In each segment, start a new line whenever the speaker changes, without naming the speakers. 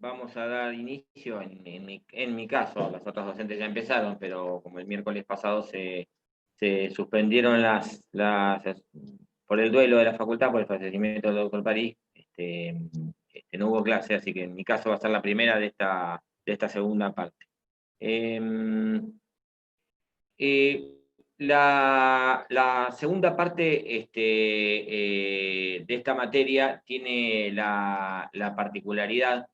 vamos a dar inicio, en mi caso, las otras docentes ya empezaron, pero como el miércoles pasado se suspendieron por el duelo de la facultad, por el fallecimiento del doctor París, no hubo clase, así que en mi caso va a ser la primera de esta segunda parte. Eh, la segunda parte de esta materia tiene la particularidad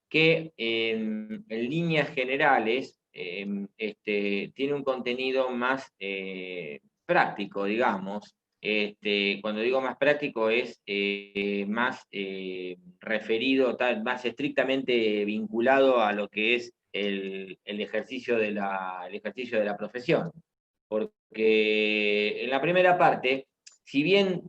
que en líneas generales tiene un contenido más práctico, digamos. Cuando digo más práctico es más referido, más estrictamente vinculado a lo que es el ejercicio el ejercicio de la profesión. Porque en la primera parte, si bien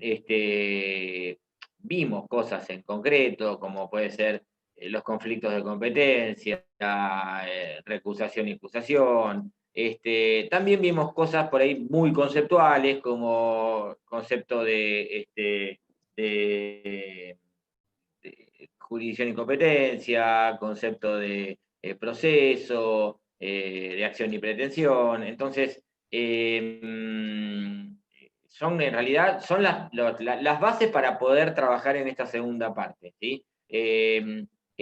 vimos cosas en concreto, como puede ser los conflictos de competencia, recusación y acusación. También vimos cosas por ahí muy conceptuales, como concepto de jurisdicción y competencia, concepto de proceso, de acción y pretensión. Entonces, son en realidad son las bases para poder trabajar en esta segunda parte, ¿sí?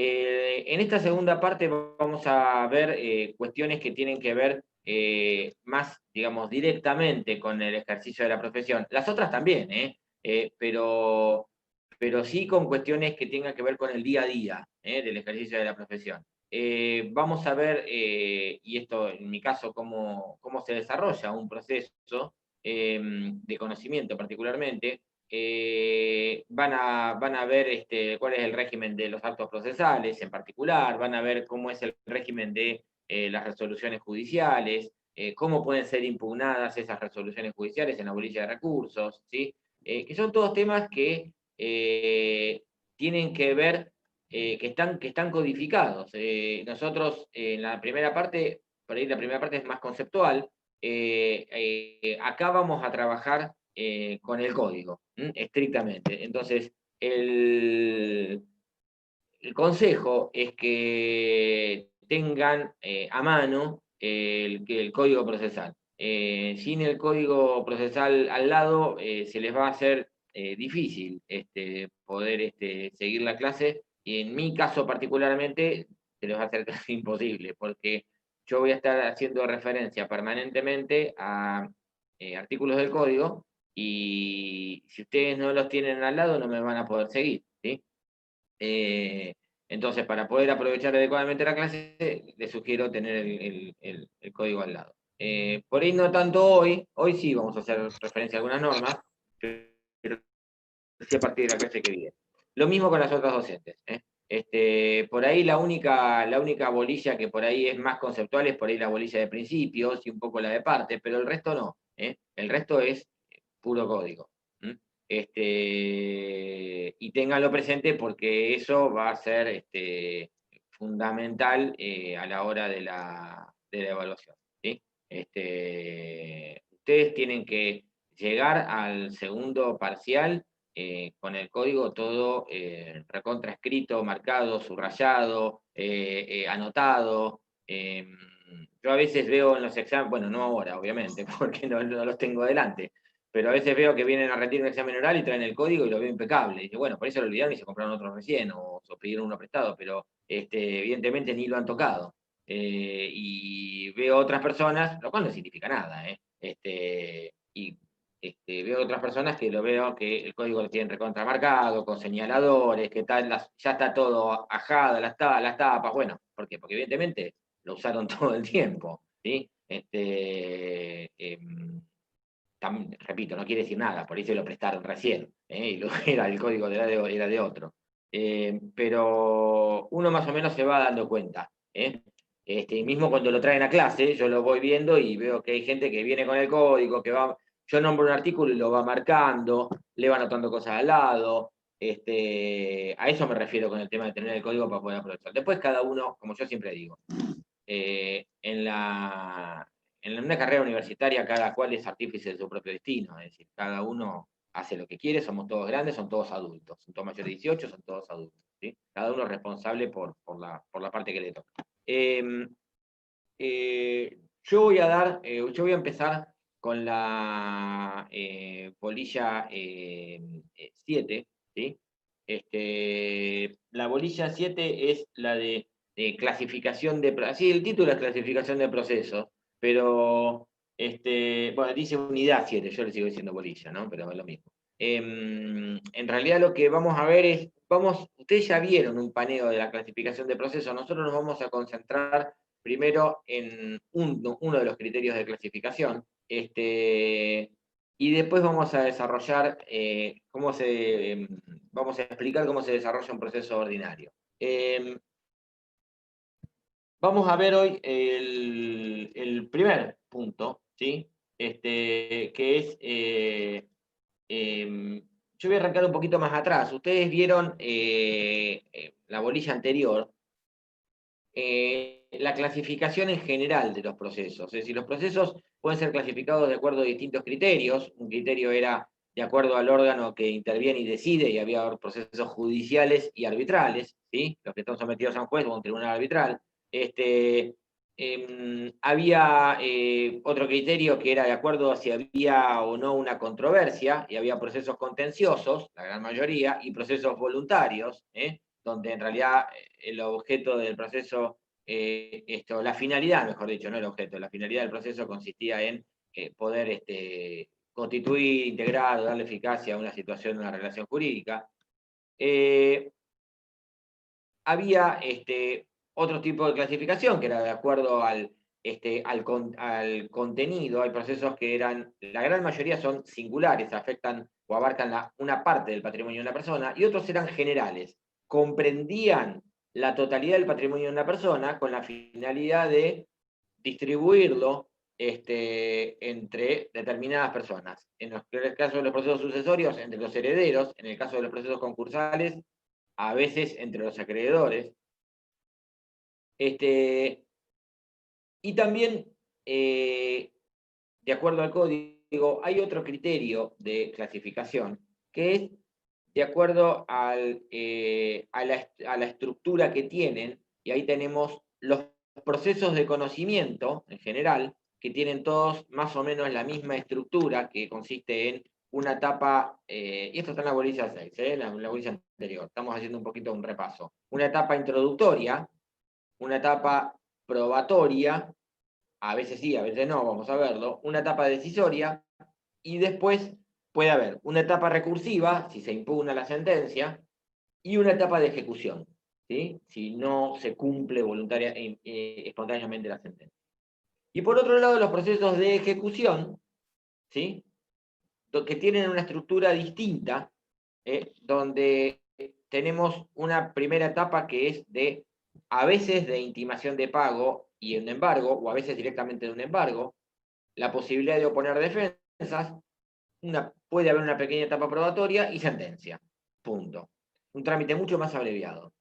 En esta segunda parte vamos a ver cuestiones que tienen que ver más, digamos, directamente con el ejercicio de la profesión. Las otras también, pero sí con cuestiones que tengan que ver con el día a día del ejercicio de la profesión. Vamos a ver, y esto en mi caso, cómo se desarrolla un proceso de conocimiento particularmente. Van a ver cuál es el régimen de los actos procesales en particular, van a ver cómo es el régimen de las resoluciones judiciales, cómo pueden ser impugnadas esas resoluciones judiciales en la bolilla de recursos, ¿sí? Que son todos temas que tienen que ver, que están codificados. Nosotros en la primera parte, por ahí la primera parte es más conceptual, acá vamos a trabajar con el código, estrictamente. Entonces, el consejo es que tengan a mano el código procesal. Sin el código procesal al lado, se les va a hacer difícil poder seguir la clase, y en mi caso particularmente se les va a hacer casi imposible, porque yo voy a estar haciendo referencia permanentemente a artículos del código, y si ustedes no los tienen al lado no me van a poder seguir, ¿sí? Entonces, para poder aprovechar adecuadamente la clase, les sugiero tener el código al lado. Por ahí no tanto hoy sí vamos a hacer referencia a algunas normas, pero sí a partir de la clase que viene. Lo mismo con las otras docentes. Por ahí la única bolilla que por ahí es más conceptual es por ahí la bolilla de principios y un poco la de parte, pero el resto no. El resto es puro código. Y ténganlo presente porque eso va a ser fundamental a la hora de la evaluación, ¿sí? Ustedes tienen que llegar al segundo parcial con el código todo recontra escrito, marcado, subrayado, anotado. Yo a veces veo en los exámenes, bueno, no ahora, obviamente, porque no los tengo delante, pero a veces veo que vienen a rendir un examen oral y traen el código y lo veo impecable. Y digo, bueno, por eso lo olvidaron y se compraron otro recién, o pidieron uno prestado, pero evidentemente ni lo han tocado. Y veo otras personas, lo cual no significa nada, y veo otras personas que lo veo que el código lo tienen recontramarcado, con señaladores, que tal, ya está todo ajado, las tapas, bueno, ¿por qué? Porque evidentemente lo usaron todo el tiempo, ¿sí? Repito, no quiere decir nada, por ahí se lo prestaron recién, y era el código era de otro. Pero uno más o menos se va dando cuenta. Mismo cuando lo traen a clase, yo lo voy viendo y veo que hay gente que viene con el código, yo nombro un artículo y lo va marcando, le va anotando cosas al lado. A eso me refiero con el tema de tener el código para poder aprovechar. Después cada uno, como yo siempre digo, en una carrera universitaria cada cual es artífice de su propio destino, es decir, cada uno hace lo que quiere, somos todos grandes, son todos adultos, son todos mayores de 18, son todos adultos. ¿sí? Cada uno es responsable por la parte que le toca. Yo voy a empezar con la bolilla 7, ¿sí? La bolilla 7 es la de clasificación de... Sí, el título es clasificación de procesos, pero, bueno, dice unidad 7, yo le sigo diciendo bolilla, ¿no? Pero es lo mismo. En realidad lo que vamos a ver es, ustedes ya vieron un paneo de la clasificación de procesos, nosotros nos vamos a concentrar primero en uno de los criterios de clasificación, y después vamos a desarrollar vamos a explicar cómo se desarrolla un proceso ordinario. Vamos a ver hoy el primer punto, ¿sí? Que es, yo voy a arrancar un poquito más atrás. Ustedes vieron la bolilla anterior, la clasificación en general de los procesos. Es decir, los procesos pueden ser clasificados de acuerdo a distintos criterios. Un criterio era de acuerdo al órgano que interviene y decide, y había procesos judiciales y arbitrales, ¿sí? Los que están sometidos a un juez o a un tribunal arbitral. Había otro criterio que era de acuerdo a si había o no una controversia, y había procesos contenciosos, la gran mayoría, y procesos voluntarios, donde en realidad el objeto del proceso, la finalidad, mejor dicho, no el objeto, la finalidad del proceso consistía en poder constituir, integrar, darle eficacia a una situación, a una relación jurídica. Había otro tipo de clasificación que era de acuerdo al contenido. Hay procesos que la gran mayoría son singulares, afectan o abarcan una parte del patrimonio de una persona, y otros eran generales, comprendían la totalidad del patrimonio de una persona con la finalidad de distribuirlo entre determinadas personas. En el caso de los procesos sucesorios, entre los herederos; en el caso de los procesos concursales, a veces entre los acreedores. Y también, de acuerdo al código, hay otro criterio de clasificación, que es de acuerdo a la estructura que tienen, y ahí tenemos los procesos de conocimiento, en general, que tienen todos más o menos la misma estructura, que consiste en una etapa, y esto está en la bolilla 6, la bolilla anterior, estamos haciendo un poquito un repaso. Una etapa introductoria, una etapa probatoria, a veces sí, a veces no, vamos a verlo, una etapa decisoria, y después puede haber una etapa recursiva, si se impugna la sentencia, y una etapa de ejecución, ¿sí? Si no se cumple espontáneamente la sentencia. Y por otro lado, los procesos de ejecución, ¿sí? Que tienen una estructura distinta, donde tenemos una primera etapa que es a veces de intimación de pago y un embargo, o a veces directamente de un embargo, la posibilidad de oponer defensas, puede haber una pequeña etapa probatoria y sentencia. Punto. Un trámite mucho más abreviado.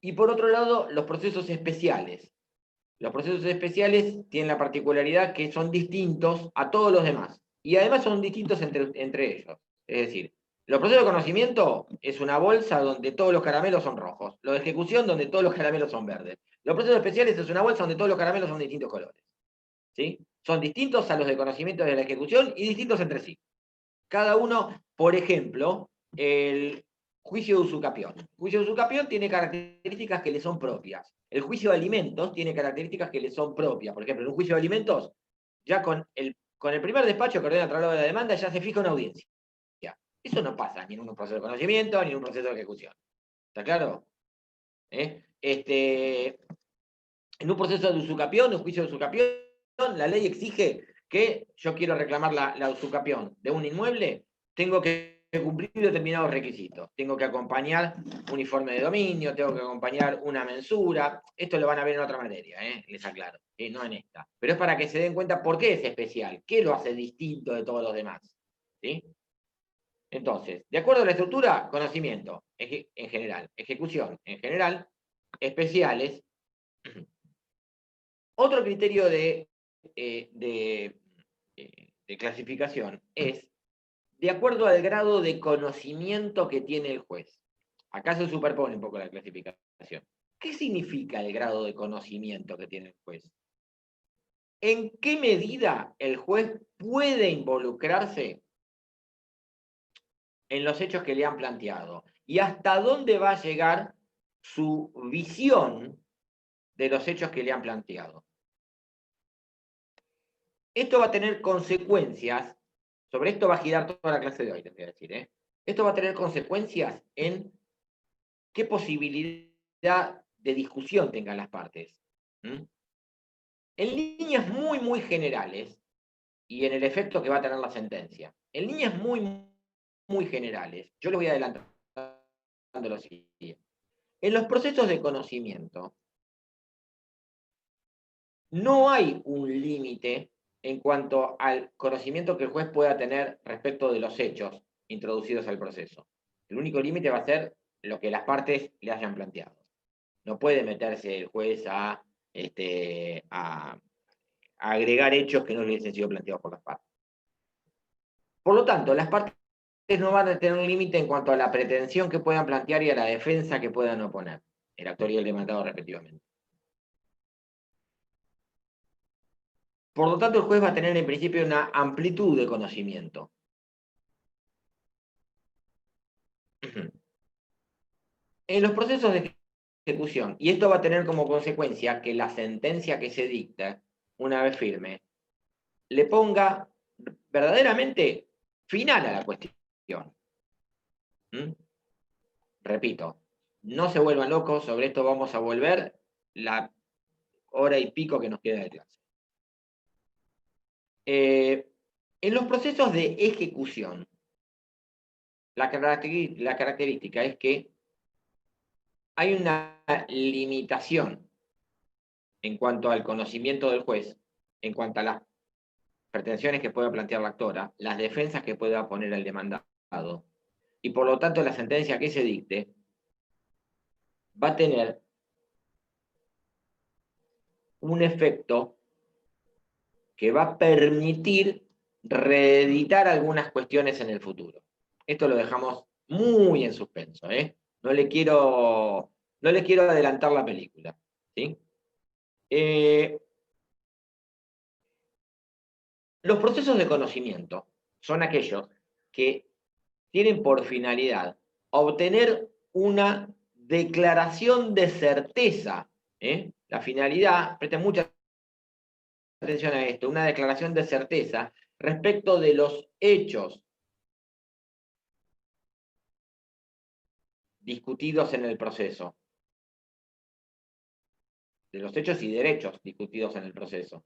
Y por otro lado, los procesos especiales. Los procesos especiales tienen la particularidad que son distintos a todos los demás. Y además son distintos entre ellos. Es decir, los procesos de conocimiento es una bolsa donde todos los caramelos son rojos. Los de ejecución donde todos los caramelos son verdes. Los procesos especiales es una bolsa donde todos los caramelos son de distintos colores. ¿Sí? Son distintos a los de conocimiento de la ejecución y distintos entre sí. Cada uno, por ejemplo, el juicio de usucapión. El juicio de usucapión tiene características que le son propias. El juicio de alimentos tiene características que le son propias. Por ejemplo, en un juicio de alimentos, ya con el primer despacho que ordena el traslado de la demanda, ya se fija una audiencia. Eso no pasa ni en un proceso de conocimiento ni en un proceso de ejecución. ¿Está claro? En un proceso de usucapión, un juicio de usucapión, la ley exige que yo quiero reclamar la usucapión de un inmueble, tengo que cumplir determinados requisitos. Tengo que acompañar un informe de dominio, tengo que acompañar una mensura. Esto lo van a ver en otra materia, les aclaro, no en esta. Pero es para que se den cuenta por qué es especial, qué lo hace distinto de todos los demás. ¿Sí? Entonces, de acuerdo a la estructura, conocimiento en general, ejecución en general, especiales. Otro criterio de clasificación es de acuerdo al grado de conocimiento que tiene el juez. Acá se superpone un poco la clasificación. ¿Qué significa el grado de conocimiento que tiene el juez? ¿En qué medida el juez puede involucrarse en los hechos que le han planteado? ¿Y hasta dónde va a llegar su visión de los hechos que le han planteado? Esto va a tener consecuencias, sobre esto va a girar toda la clase de hoy, te voy a decir, ¿eh? Esto va a tener consecuencias en qué posibilidad de discusión tengan las partes. ¿Mm? En líneas muy, muy generales, y en el efecto que va a tener la sentencia, en líneas muy, muy generales, yo les voy adelantando lo siguiente. En los procesos de conocimiento, no hay un límite en cuanto al conocimiento que el juez pueda tener respecto de los hechos introducidos al proceso. El único límite va a ser lo que las partes le hayan planteado. No puede meterse el juez a agregar hechos que no hubiesen sido planteados por las partes. Por lo tanto, las partes no van a tener un límite en cuanto a la pretensión que puedan plantear y a la defensa que puedan oponer, el actor y el demandado respectivamente. Por lo tanto, el juez va a tener en principio una amplitud de conocimiento. En los procesos de ejecución, y esto va a tener como consecuencia que la sentencia que se dicta, una vez firme, le ponga verdaderamente final a la cuestión. ¿Mm? Repito, no se vuelvan locos, sobre esto vamos a volver la hora y pico que nos queda de clase. En los procesos de ejecución, la característica es que hay una limitación en cuanto al conocimiento del juez, en cuanto a las pretensiones que pueda plantear la actora, las defensas que pueda poner el demandado, y por lo tanto la sentencia que se dicte va a tener un efecto que va a permitir reeditar algunas cuestiones en el futuro. Esto lo dejamos muy en suspenso, ¿eh? No les quiero adelantar la película, ¿sí? Los procesos de conocimiento son aquellos que tienen por finalidad obtener una declaración de certeza. La finalidad, presten mucha atención a esto, una declaración de certeza respecto de los hechos discutidos en el proceso, de los hechos y derechos discutidos en el proceso.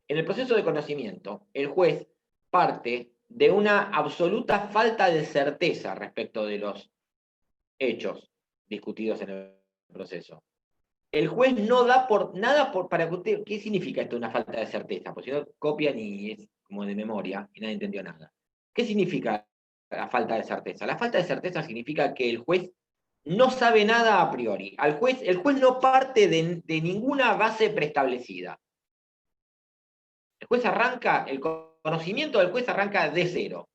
En el proceso de conocimiento, el juez parte de una absoluta falta de certeza respecto de los hechos discutidos en el proceso. El juez no da por nada para que usted. ¿Qué significa esto, una falta de certeza? Porque si no copian y es como de memoria y nadie entendió nada. ¿Qué significa la falta de certeza? La falta de certeza significa que el juez no sabe nada a priori. El juez no parte de ninguna base preestablecida. El juez arranca, el conocimiento del juez arranca de cero.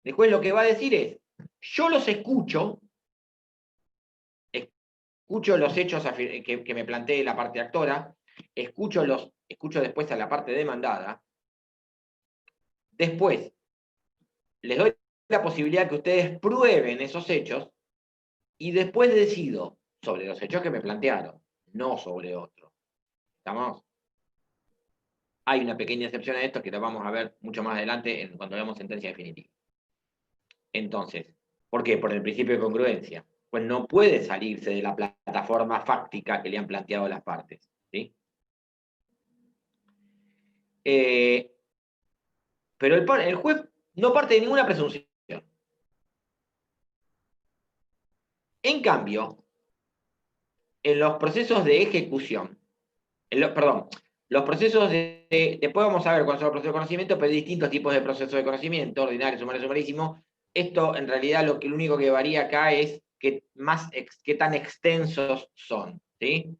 El juez lo que va a decir es, yo los escucho los hechos que me plantee la parte actora, escucho después a la parte demandada, después les doy la posibilidad que ustedes prueben esos hechos y después decido sobre los hechos que me plantearon, no sobre otros. ¿Estamos? Hay una pequeña excepción a esto que lo vamos a ver mucho más adelante cuando veamos sentencia definitiva. Entonces, ¿por qué? Por el principio de congruencia. Pues no puede salirse de la plataforma fáctica que le han planteado las partes. ¿Sí? Pero el juez no parte de ninguna presunción. En cambio, en los procesos de ejecución, los procesos después vamos a ver cuáles son los procesos de conocimiento, pero hay distintos tipos de procesos de conocimiento, ordinario, sumario, sumarísimo. Esto, en realidad, lo único que varía acá es qué tan extensos son, ¿sí?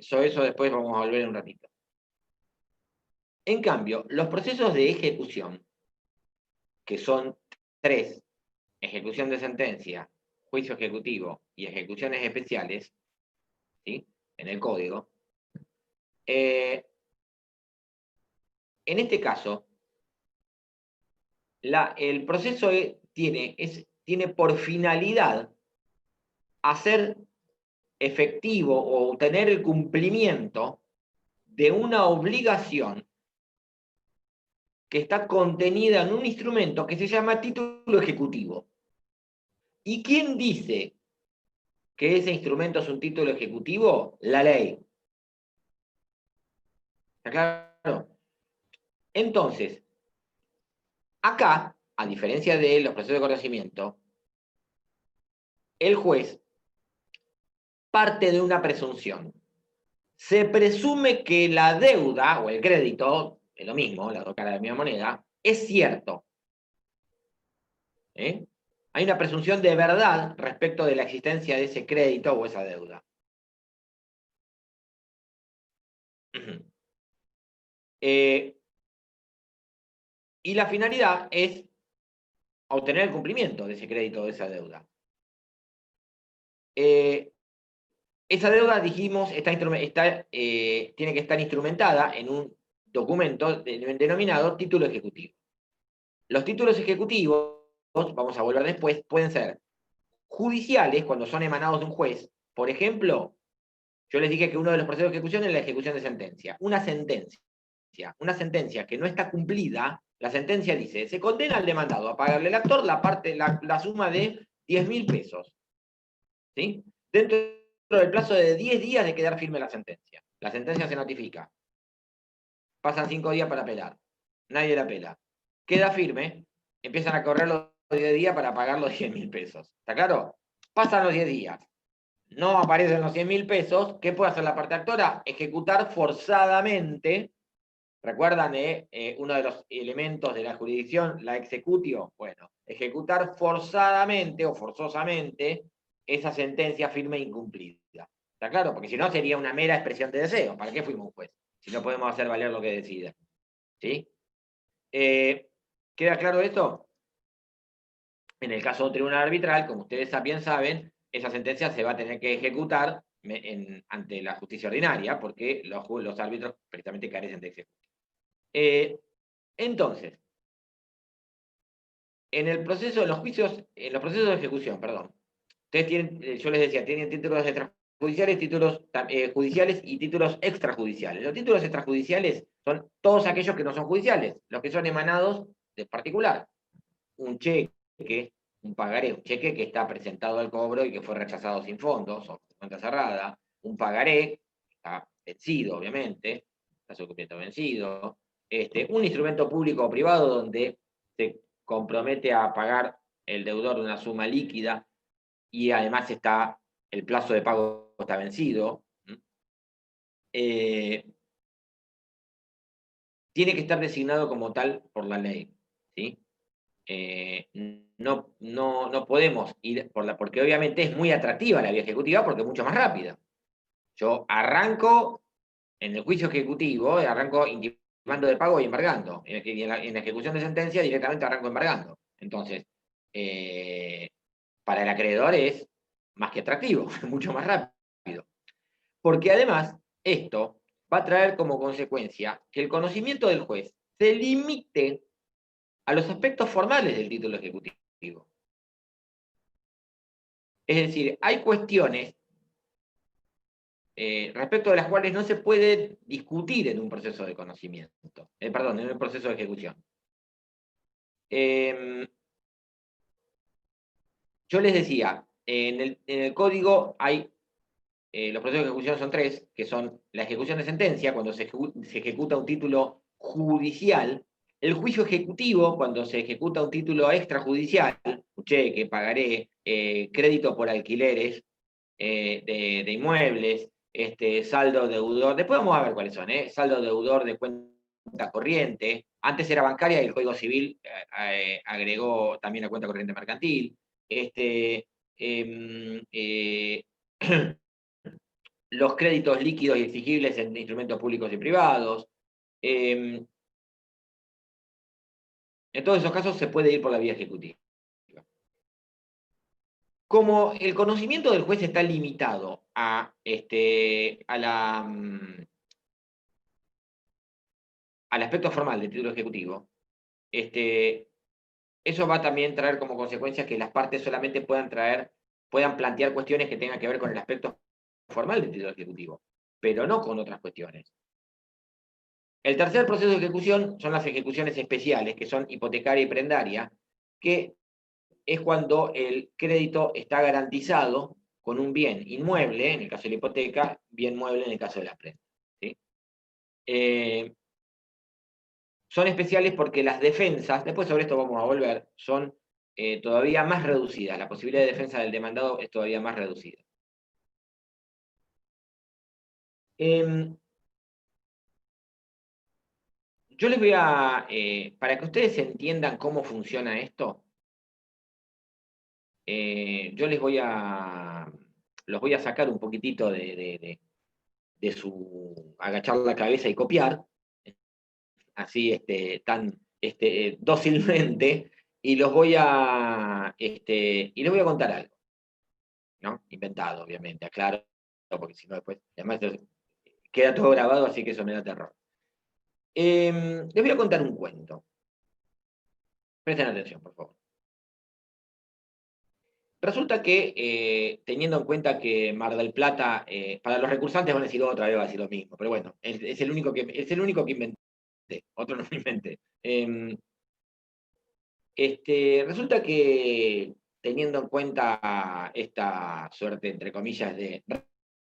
Sobre eso después vamos a volver en un ratito. En cambio, los procesos de ejecución, que son 3, ejecución de sentencia, juicio ejecutivo y ejecuciones especiales, ¿sí?, en el código, en este caso, el proceso tiene por finalidad hacer efectivo o tener el cumplimiento de una obligación que está contenida en un instrumento que se llama título ejecutivo. ¿Y quién dice que ese instrumento es un título ejecutivo? La ley. ¿Está claro? Entonces, acá, a diferencia de los procesos de conocimiento, el juez parte de una presunción. Se presume que la deuda o el crédito, es lo mismo, las dos caras de la misma moneda, es cierto. ¿Eh? Hay una presunción de verdad respecto de la existencia de ese crédito o esa deuda. Y la finalidad es obtener el cumplimiento de ese crédito o de esa deuda. Esa deuda, dijimos, tiene que estar instrumentada en un documento denominado título ejecutivo. Los títulos ejecutivos, vamos a volver después, pueden ser judiciales cuando son emanados de un juez. Por ejemplo, yo les dije que uno de los procesos de ejecución es la ejecución de sentencia. Una sentencia que no está cumplida, la sentencia dice, se condena al demandado a pagarle al actor la suma de 10.000 pesos. ¿Sí? Dentro del plazo de 10 días de quedar firme la sentencia. La sentencia se notifica. Pasan 5 días para apelar. Nadie la apela. Queda firme, empiezan a correr los 10 días para pagar los 10.000 pesos. ¿Está claro? Pasan los 10 días. No aparecen los 100.000 pesos. ¿Qué puede hacer la parte actora? Ejecutar forzadamente. ¿Recuerdan uno de los elementos de la jurisdicción, la executio? Bueno, ejecutar forzadamente o forzosamente esa sentencia firme e incumplida. ¿Está claro? Porque si no sería una mera expresión de deseo. ¿Para qué fuimos un juez? Si no podemos hacer valer lo que decida. ¿Sí? ¿Queda claro esto? En el caso de un tribunal arbitral, como ustedes bien saben, esa sentencia se va a tener que ejecutar ante la justicia ordinaria, porque los árbitros precisamente carecen de ejecución. Entonces, en el proceso, en los procesos de ejecución, perdón, ustedes tienen, yo les decía, tienen títulos extrajudiciales, títulos judiciales y títulos extrajudiciales. Los títulos extrajudiciales son todos aquellos que no son judiciales, los que son emanados de particular. Un cheque, un pagaré, un cheque que está presentado al cobro y que fue rechazado sin fondos o cuenta cerrada, un pagaré, está vencido, obviamente, está su cumplimiento vencido, un instrumento público o privado donde se compromete a pagar el deudor una suma líquida y además el plazo de pago está vencido. Tiene que estar designado como tal por la ley, ¿sí? No podemos ir porque obviamente es muy atractiva la vía ejecutiva porque es mucho más rápida. Yo arranco en el juicio ejecutivo, arranco intimando de pago y embargando. Y en la ejecución de sentencia directamente arranco embargando. Entonces, para el acreedor es más que atractivo, mucho más rápido. Porque además, esto va a traer como consecuencia que el conocimiento del juez se limite a los aspectos formales del título ejecutivo. Es decir, hay cuestiones respecto de las cuales no se puede discutir en un proceso de conocimiento, perdón, en un proceso de ejecución. Yo les decía, en el código hay, los procesos de ejecución son 3, que son la ejecución de sentencia, cuando se ejecuta un título judicial, el juicio ejecutivo, cuando se ejecuta un título extrajudicial, un cheque, pagaré, crédito por alquileres de inmuebles, saldo deudor, después vamos a ver cuáles son, saldo deudor de cuenta corriente, antes era bancaria y el Código Civil agregó también la cuenta corriente mercantil, los créditos líquidos y exigibles en instrumentos públicos y privados, En todos esos casos se puede ir por la vía ejecutiva. Como el conocimiento del juez está limitado al aspecto formal del título ejecutivo, eso va a también traer como consecuencia que las partes solamente puedan plantear cuestiones que tengan que ver con el aspecto formal del título ejecutivo, pero no con otras cuestiones. El tercer proceso de ejecución son las ejecuciones especiales, que son hipotecaria y prendaria, que es cuando el crédito está garantizado con un bien inmueble, en el caso de la hipoteca, bien mueble en el caso de la prenda. ¿Sí? Son especiales porque las defensas, después sobre esto vamos a volver, son todavía más reducidas. La posibilidad de defensa del demandado es todavía más reducida. Yo les voy para que ustedes entiendan cómo funciona esto, yo los voy a sacar un poquitito de su agachar la cabeza y copiar, así tan dócilmente, y les voy a contar algo, ¿no? Inventado, obviamente, aclaro, porque si no después, además queda todo grabado, así que eso me da terror. Les voy a contar un cuento. Presten atención, por favor. Resulta que, teniendo en cuenta que Mar del Plata, para los recursantes van a decir otra vez, va a decir lo mismo, pero bueno, es el único que inventé, otro no lo inventé. Resulta que, teniendo en cuenta esta suerte, entre comillas, de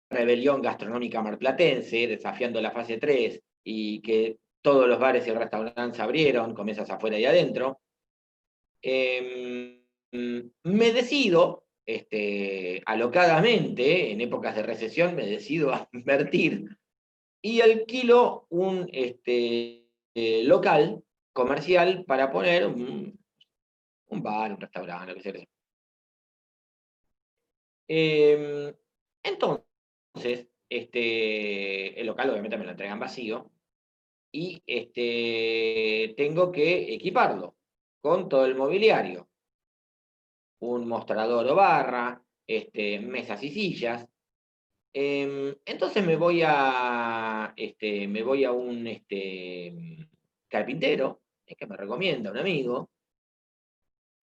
rebelión gastronómica marplatense, desafiando la fase 3, y que todos los bares y restaurantes se abrieron, con mesas afuera y adentro, me decido, alocadamente, en épocas de recesión, me decido a invertir y alquilo un local comercial para poner un bar, un restaurante, lo que sea. Entonces, el local obviamente me lo entregan vacío y tengo que equiparlo con todo el mobiliario. Un mostrador o barra, mesas y sillas. Entonces me voy a un carpintero, que me recomienda un amigo,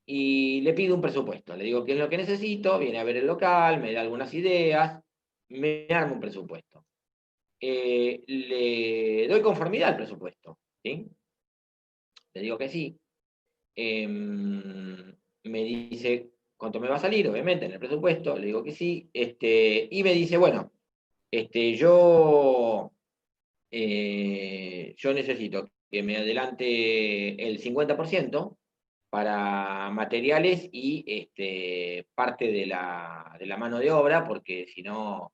y le pido un presupuesto. Le digo qué es lo que necesito, viene a ver el local, me da algunas ideas, me arma un presupuesto. Le doy conformidad al presupuesto, ¿sí? Le digo que sí. Me dice cuánto me va a salir, obviamente, en el presupuesto, le digo que sí, y me dice, bueno, yo necesito que me adelante el 50% para materiales y parte de la mano de obra, porque si no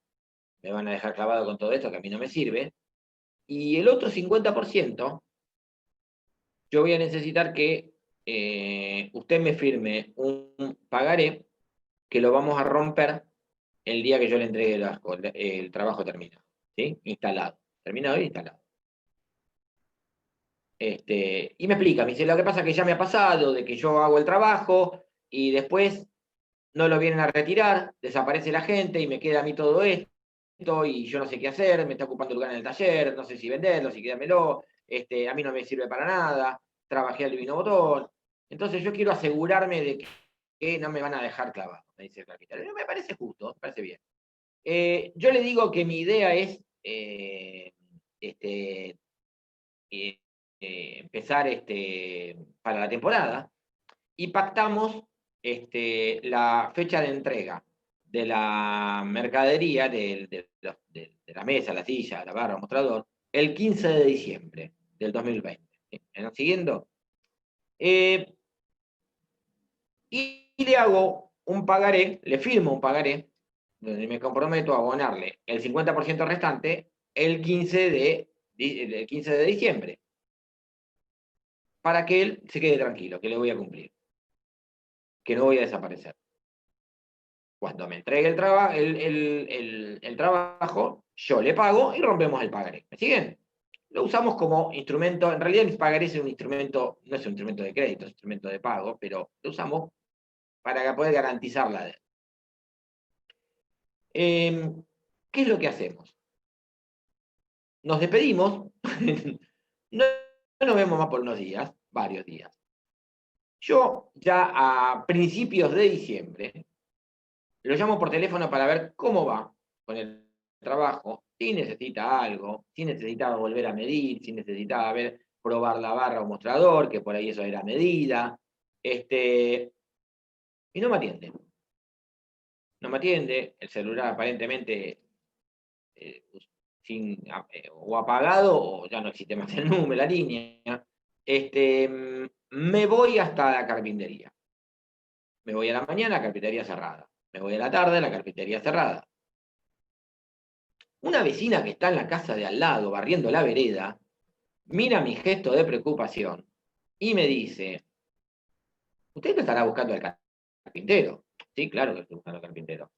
me van a dejar clavado con todo esto que a mí no me sirve. Y el otro 50%, yo voy a necesitar que usted me firme un pagaré que lo vamos a romper el día que yo le entregue el trabajo terminado, ¿sí? Instalado. Terminado y instalado. Y me explica, me dice, lo que pasa es que ya me ha pasado de que yo hago el trabajo y después no lo vienen a retirar, desaparece la gente y me queda a mí todo esto y yo no sé qué hacer, me está ocupando lugar en el taller, no sé si venderlo, si quedármelo, a mí no me sirve para nada, trabajé al divino botón. Entonces yo quiero asegurarme de que no me van a dejar clavado, me dice el carpintero. Me parece justo, me parece bien. Yo le digo que mi idea es eh, empezar para la temporada y pactamos la fecha de entrega de la mercadería, de la mesa, la silla, la barra, el mostrador, el 15 de diciembre del 2020. ¿Sí? ¿Me están siguiendo? Y le hago un pagaré, le firmo un pagaré, donde me comprometo a abonarle el 50% restante el 15 de diciembre, para que él se quede tranquilo, que le voy a cumplir, que no voy a desaparecer. Cuando me entregue el trabajo, yo le pago y rompemos el pagaré. ¿Me siguen? lo usamos como instrumento, en realidad el pagaré es un instrumento, no es un instrumento de crédito, es un instrumento de pago, pero lo usamos para poder garantizar la deuda. ¿Qué es lo que hacemos? Nos despedimos, no nos vemos más por unos días, varios días. Yo ya a principios de diciembre lo llamo por teléfono para ver cómo va con el trabajo, si necesita algo, si necesitaba volver a medir, si necesitaba probar la barra o mostrador, que por ahí eso era medida, y no me atiende. No me atiende, el celular aparentemente eh, o apagado o ya no existe más el número, la línea. Me voy hasta la carpintería. Me voy a la mañana, la carpintería cerrada. Me voy a la tarde, la carpintería cerrada. Una vecina que está en la casa de al lado, barriendo la vereda, mira mi gesto de preocupación y me dice, ¿usted no estará buscando al carpintero? Sí, claro que estoy buscando al carpintero.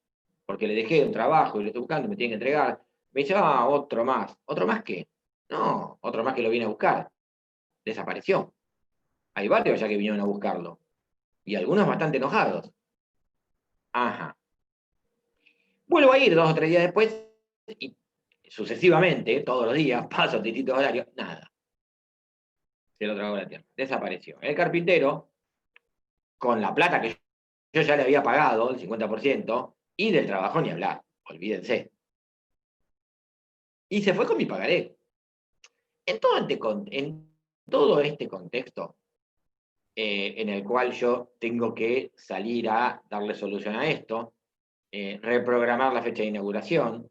Porque le dejé un trabajo y lo estoy buscando, me tiene que entregar. Me dice, otro más. ¿Otro más qué? No, otro más que lo viene a buscar. Desapareció. Hay varios ya que vinieron a buscarlo. Y algunos bastante enojados. Ajá. Vuelvo a ir 2 o 3 días después y sucesivamente, todos los días, paso a distintos horarios, nada. Se lo tragó la tierra. Desapareció. El carpintero, con la plata que yo ya le había pagado, el 50%, y del trabajo ni hablar, olvídense. Y se fue con mi pagaré. En todo este contexto, en el cual yo tengo que salir a darle solución a esto, reprogramar la fecha de inauguración,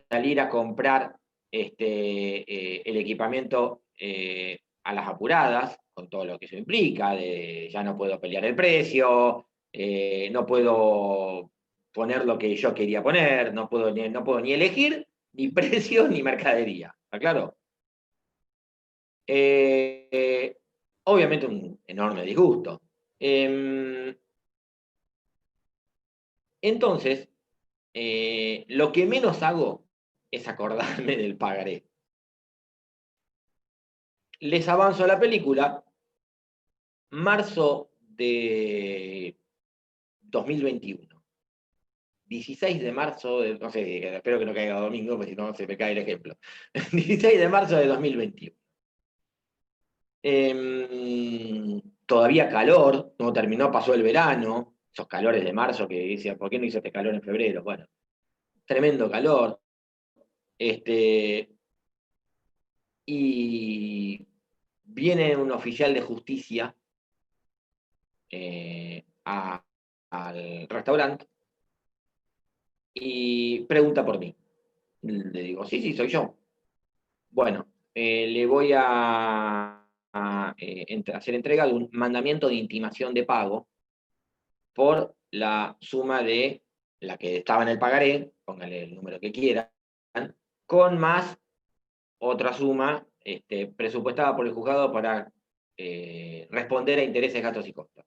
salir a comprar el equipamiento a las apuradas, con todo lo que eso implica, de ya no puedo pelear el precio, no puedo poner lo que yo quería poner, no puedo ni elegir ni precio ni mercadería. ¿Está claro? Eh, Obviamente un enorme disgusto. Entonces, lo que menos hago es acordarme del pagaré. Les avanzo la película, marzo de 2021. 16 de marzo, no sé, espero que no caiga domingo, porque si no se me cae el ejemplo. 16 de marzo de 2021. Todavía calor, no terminó, pasó el verano, esos calores de marzo que decía, ¿por qué no hizo este calor en febrero? Bueno, tremendo calor. Este, y viene un oficial de justicia al restaurante y pregunta por mí. Le digo, sí, sí, soy yo. Bueno, le voy a hacer entrega de un mandamiento de intimación de pago por la suma de la que estaba en el pagaré, póngale el número que quieran, con más otra suma presupuestada por el juzgado para responder a intereses, gastos y costos.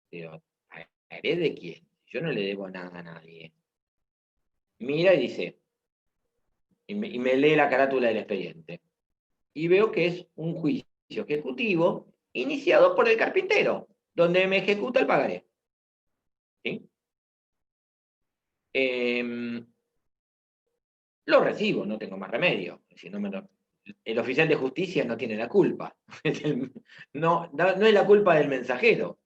Digo, ¿pagaré de quién? Yo no le debo nada a nadie. Mira y dice, y me lee la carátula del expediente. Y veo que es un juicio ejecutivo iniciado por el carpintero, donde me ejecuta el pagaré. ¿Sí? Em, lo recibo, no tengo más remedio. Si no el oficial de justicia no tiene la culpa. No es la culpa del mensajero,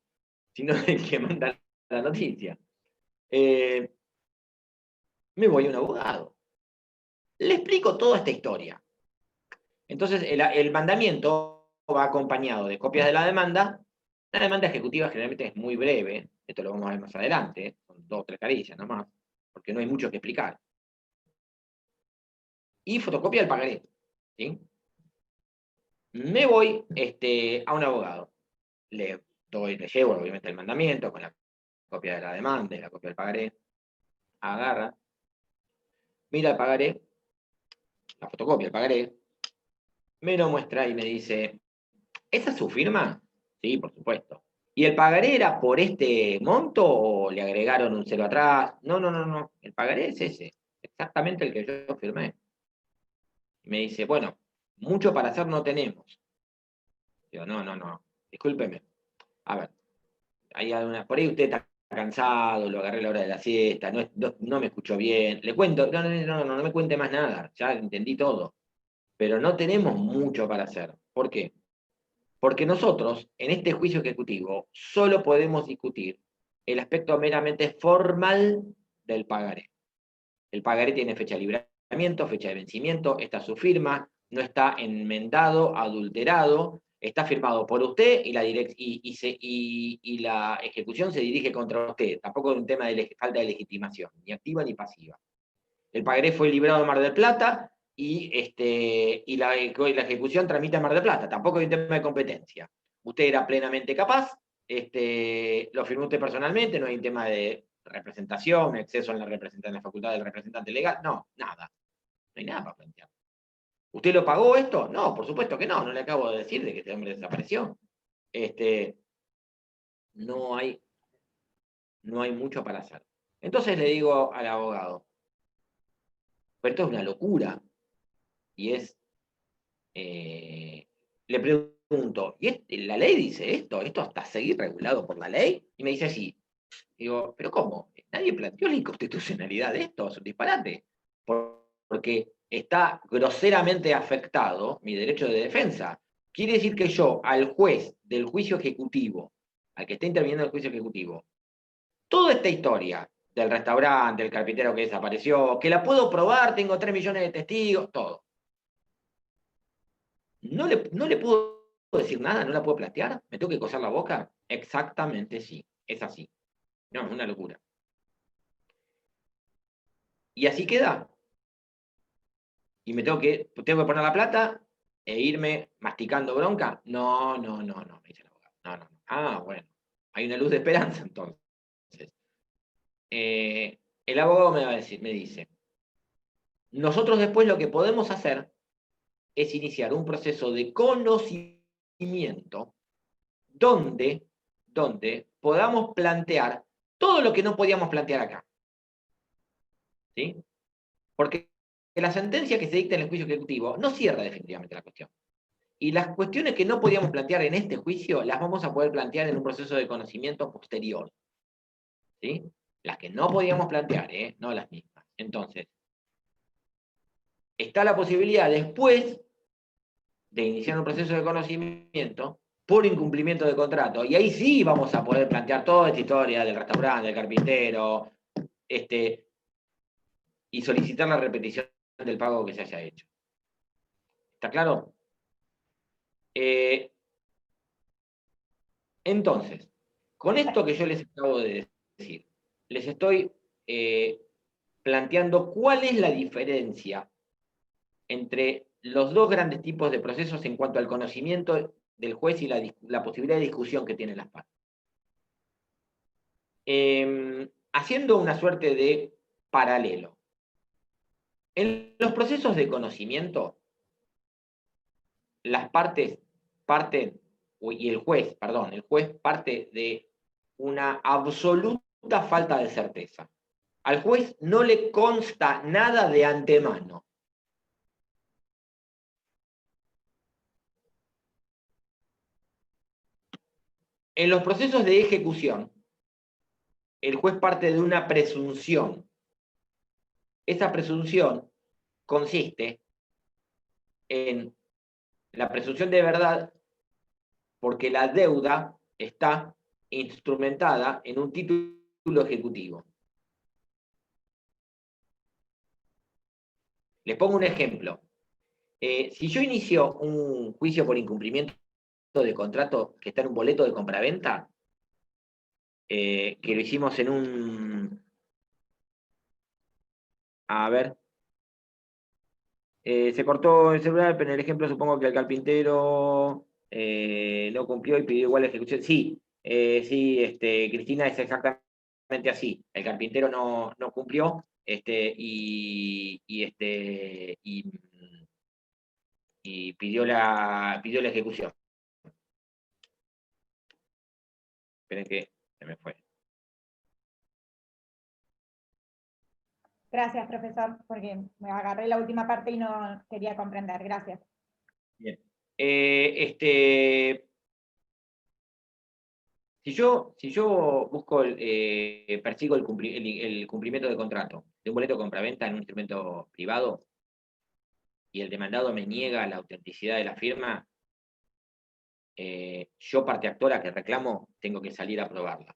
sino del que manda la noticia. Eh, Me voy a un abogado. Le explico toda esta historia. Entonces, el mandamiento va acompañado de copias de la demanda. La demanda ejecutiva generalmente es muy breve, esto lo vamos a ver más adelante, son 2 o 3 carillas nomás, porque no hay mucho que explicar. Y fotocopia del pagaré. ¿Sí? Me voy a un abogado. Le llevo, obviamente, el mandamiento con la copia de la demanda y la copia del pagaré. Agarra, mira el pagaré, la fotocopia del pagaré, me lo muestra y me dice, ¿esa es su firma? Sí, por supuesto. ¿Y el pagaré era por este monto o le agregaron un cero atrás? No, no, no, no. El pagaré es ese, exactamente el que yo firmé. Y me dice, bueno, mucho para hacer no tenemos. Digo, no, discúlpeme. A ver, por ahí usted está cansado, lo agarré a la hora de la siesta, no me escuchó bien, le cuento, no me cuente más nada, ya entendí todo. Pero no tenemos mucho para hacer. ¿Por qué? Porque nosotros, en este juicio ejecutivo, solo podemos discutir el aspecto meramente formal del pagaré. El pagaré tiene fecha de libramiento, fecha de vencimiento, está su firma, no está enmendado, adulterado, está firmado por usted y la ejecución se dirige contra usted. Tampoco es un tema de falta de legitimación, ni activa ni pasiva. El pagaré fue librado en Mar del Plata y la ejecución tramita en Mar del Plata. Tampoco hay un tema de competencia. Usted era plenamente capaz, lo firmó usted personalmente, no hay un tema de representación, exceso en la facultad del representante legal, no, nada. No hay nada para plantear. ¿Usted lo pagó esto? No, por supuesto que no le acabo de decir de que este hombre desapareció. No hay mucho para hacer. Entonces le digo al abogado, pero esto es una locura. Y le pregunto, ¿y la ley dice esto? ¿Esto hasta seguir regulado por la ley? Y me dice sí. Digo, ¿pero cómo? Nadie planteó la inconstitucionalidad de esto, es un disparate. Porque está groseramente afectado mi derecho de defensa. Quiere decir que yo, al juez del juicio ejecutivo, al que está interviniendo en el juicio ejecutivo, toda esta historia del restaurante, del carpintero que desapareció, que la puedo probar, tengo 3 millones de testigos, todo. No le puedo decir nada, no la puedo plantear, me tengo que coser la boca. Exactamente sí, es así. No, es una locura. Y así queda. Y me tengo que poner la plata e irme masticando bronca. No, me dice el abogado. No. Ah, bueno, hay una luz de esperanza entonces. El abogado me dice, nosotros después lo que podemos hacer es iniciar un proceso de conocimiento donde, donde podamos plantear todo lo que no podíamos plantear acá. ¿Sí? Porque la sentencia que se dicta en el juicio ejecutivo no cierra definitivamente la cuestión. Y las cuestiones que no podíamos plantear en este juicio las vamos a poder plantear en un proceso de conocimiento posterior. ¿Sí? Las que no podíamos plantear, no las mismas. Entonces, está la posibilidad después de iniciar un proceso de conocimiento por incumplimiento de contrato. Y ahí sí vamos a poder plantear toda esta historia del restaurante, del carpintero, y solicitar la repetición del pago que se haya hecho. ¿Está claro? Entonces, con esto que yo les acabo de decir, les estoy planteando cuál es la diferencia entre los dos grandes tipos de procesos en cuanto al conocimiento del juez y la posibilidad de discusión que tienen las partes. Haciendo una suerte de paralelo. En los procesos de conocimiento, las partes parten, y el juez parte de una absoluta falta de certeza. Al juez no le consta nada de antemano. En los procesos de ejecución, el juez parte de una presunción. Esa presunción consiste en la presunción de verdad porque la deuda está instrumentada en un título ejecutivo. Les pongo un ejemplo. Si yo inicio un juicio por incumplimiento de contrato que está en un boleto de compraventa, que lo hicimos en un... A ver. Se cortó el celular, pero en el ejemplo supongo que el carpintero no cumplió y pidió igual la ejecución. Sí, sí, Cristina, es exactamente así. El carpintero no cumplió y pidió la ejecución. Esperen que se me fue.
Gracias, profesor, porque me agarré la última parte y no quería comprender. Gracias.
Bien. Si yo busco, persigo el cumplimiento de contrato de un boleto de compraventa en un instrumento privado y el demandado me niega la autenticidad de la firma, yo, parte actora que reclamo, tengo que salir a probarla.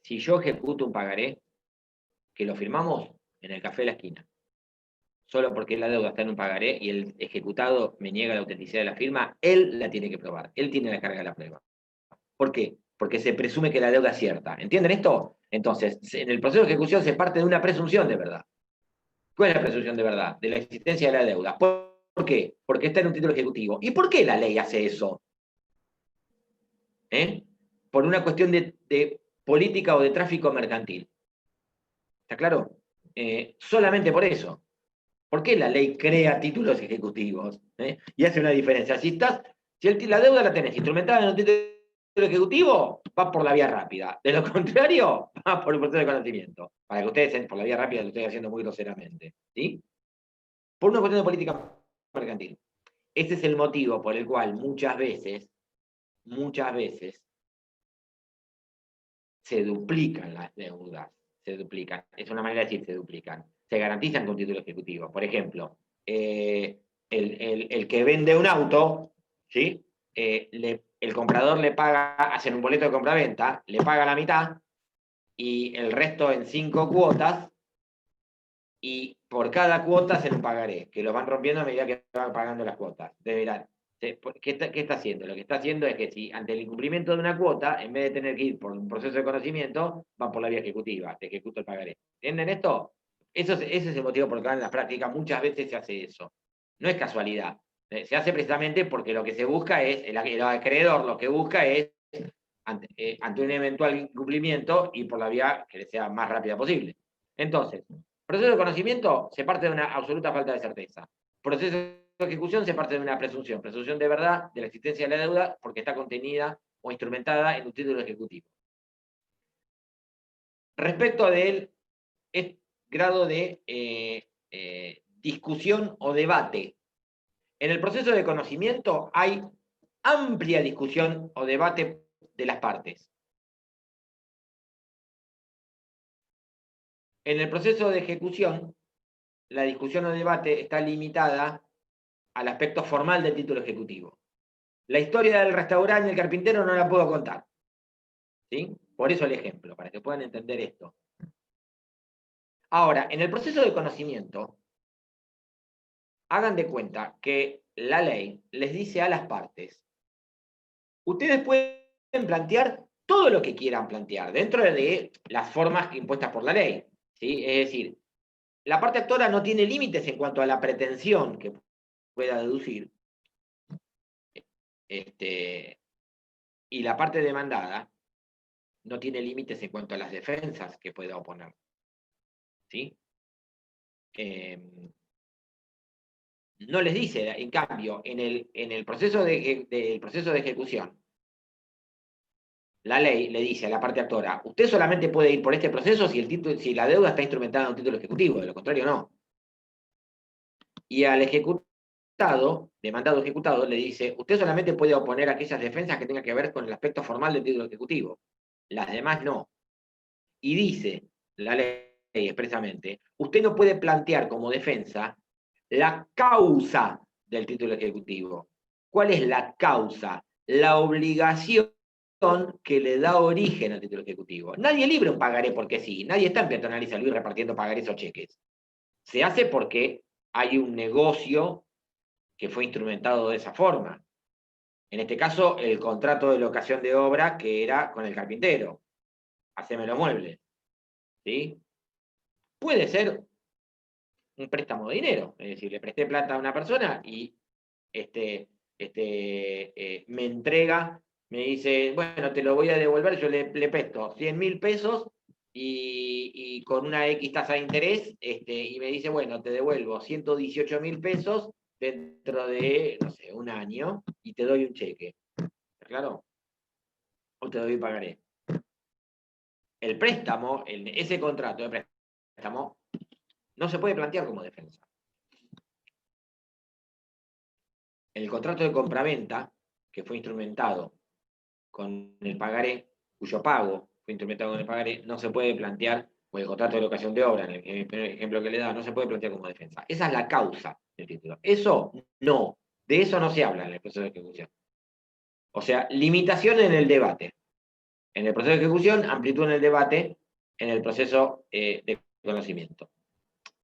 Si yo ejecuto un pagaré, que lo firmamos en el café de la esquina, solo porque la deuda está en un pagaré y el ejecutado me niega la autenticidad de la firma, él la tiene que probar, él tiene la carga de la prueba. ¿Por qué? Porque se presume que la deuda es cierta. ¿Entienden esto? Entonces, en el proceso de ejecución se parte de una presunción de verdad. ¿Cuál es la presunción de verdad? De la existencia de la deuda. ¿Por qué? Porque está en un título ejecutivo. ¿Y por qué la ley hace eso? Por una cuestión de política o de tráfico mercantil. ¿Está claro? Solamente por eso. ¿Por qué la ley crea títulos ejecutivos? Y hace una diferencia. Si la deuda la tenés instrumentada en un título ejecutivo, va por la vía rápida. De lo contrario, va por el proceso de conocimiento. Para que ustedes, por la vía rápida, lo estoy haciendo muy groseramente. ¿Sí? Por una cuestión de política mercantil. Ese es el motivo por el cual muchas veces, se duplican las deudas. Se duplican. Es una manera de decir se duplican. Se garantizan con título ejecutivo. Por ejemplo, el que vende un auto, ¿sí? El comprador le paga, hacen un boleto de compraventa, le paga la mitad y el resto en 5 cuotas, y por cada cuota hacen un pagaré, que lo van rompiendo a medida que van pagando las cuotas. Deberán. ¿Qué está haciendo? Lo que está haciendo es que si ante el incumplimiento de una cuota, en vez de tener que ir por un proceso de conocimiento, van por la vía ejecutiva, te ejecuta el pagaré. ¿Entienden esto? Ese es el motivo por el cual en la práctica muchas veces se hace eso. No es casualidad. Se hace precisamente porque lo que se busca es, el acreedor lo que busca es, ante un eventual incumplimiento, y por la vía que sea más rápida posible. Entonces, proceso de conocimiento se parte de una absoluta falta de certeza. Proceso de ejecución se parte de una presunción de verdad de la existencia de la deuda porque está contenida o instrumentada en un título ejecutivo. Respecto del grado de discusión o debate, en el proceso de conocimiento hay amplia discusión o debate de las partes. En el proceso de ejecución, la discusión o debate está limitada al aspecto formal del título ejecutivo. La historia del restaurante y el carpintero no la puedo contar. ¿Sí? Por eso el ejemplo, para que puedan entender esto. Ahora, en el proceso de conocimiento, hagan de cuenta que la ley les dice a las partes, ustedes pueden plantear todo lo que quieran plantear, dentro de las formas impuestas por la ley. ¿Sí? Es decir, la parte actora no tiene límites en cuanto a la pretensión que pueda deducir. Y la parte demandada no tiene límites en cuanto a las defensas que pueda oponer. ¿Sí? No les dice, en cambio, en el proceso de ejecución, la ley le dice a la parte actora, usted solamente puede ir por este proceso si la deuda está instrumentada en un título ejecutivo, de lo contrario no. Y al demandado ejecutado, le dice, usted solamente puede oponer aquellas defensas que tengan que ver con el aspecto formal del título ejecutivo. Las demás no. Y dice la ley expresamente, usted no puede plantear como defensa la causa del título ejecutivo. ¿Cuál es la causa? La obligación que le da origen al título ejecutivo. Nadie libra un pagaré porque sí, nadie está en Peatonal y San Luis repartiendo pagarés o cheques. Se hace porque hay un negocio que fue instrumentado de esa forma. En este caso, el contrato de locación de obra que era con el carpintero. Haceme los muebles. ¿Sí? Puede ser un préstamo de dinero, es decir, le presté plata a una persona y me entrega, me dice, bueno, te lo voy a devolver, yo le presto 100.000 pesos y con una X tasa de interés, y me dice, bueno, te devuelvo 118.000 pesos dentro de, no sé, un año y te doy un cheque. ¿Está claro? O te doy un pagaré. El préstamo, ese contrato de préstamo, no se puede plantear como defensa. el contrato de compraventa, que fue instrumentado con el pagaré, cuyo pago fue instrumentado con el pagaré, no se puede plantear, o el contrato de locación de obra, en el ejemplo que le da, no se puede plantear como defensa. Esa es la causa del título. Eso no, de eso no se habla en el proceso de ejecución. O sea, limitación en el debate. En el proceso de ejecución, amplitud en el debate, en el proceso de conocimiento.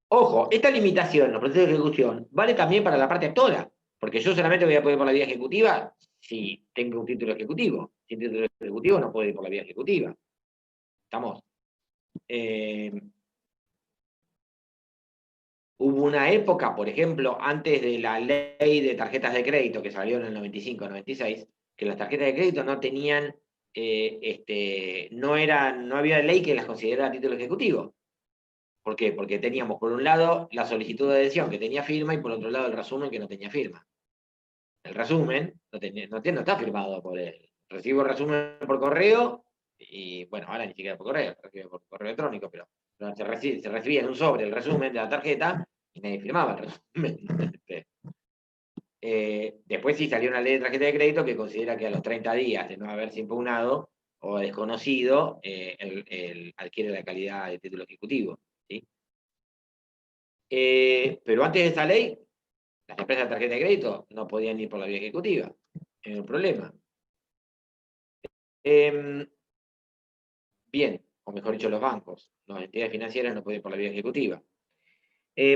Ojo, esta limitación en los procesos de ejecución vale también para la parte actora, porque yo solamente voy a poder ir por la vía ejecutiva si tengo un título ejecutivo. Sin título ejecutivo no puedo ir por la vía ejecutiva. ¿Estamos? Hubo una época, por ejemplo, antes de la ley de tarjetas de crédito que salió en el 95-96, que las tarjetas de crédito no tenían, no había ley que las considerara título ejecutivo. ¿Por qué? Porque teníamos por un lado la solicitud de adhesión que tenía firma y por otro lado el resumen que no tenía firma. El resumen no está firmado por él. Recibo el resumen por correo y, bueno, ahora ni siquiera por correo, recibo por correo electrónico, pero se recibía en un sobre el resumen de la tarjeta y nadie firmaba el resumen. Después sí salió una ley de tarjeta de crédito que considera que a los 30 días de no haberse impugnado o desconocido, adquiere la calidad de título ejecutivo. ¿Sí? Pero antes de esa ley, las empresas de tarjeta de crédito no podían ir por la vía ejecutiva. Era un problema. Bien, o mejor dicho, los bancos, las entidades financieras no pueden ir por la vía ejecutiva.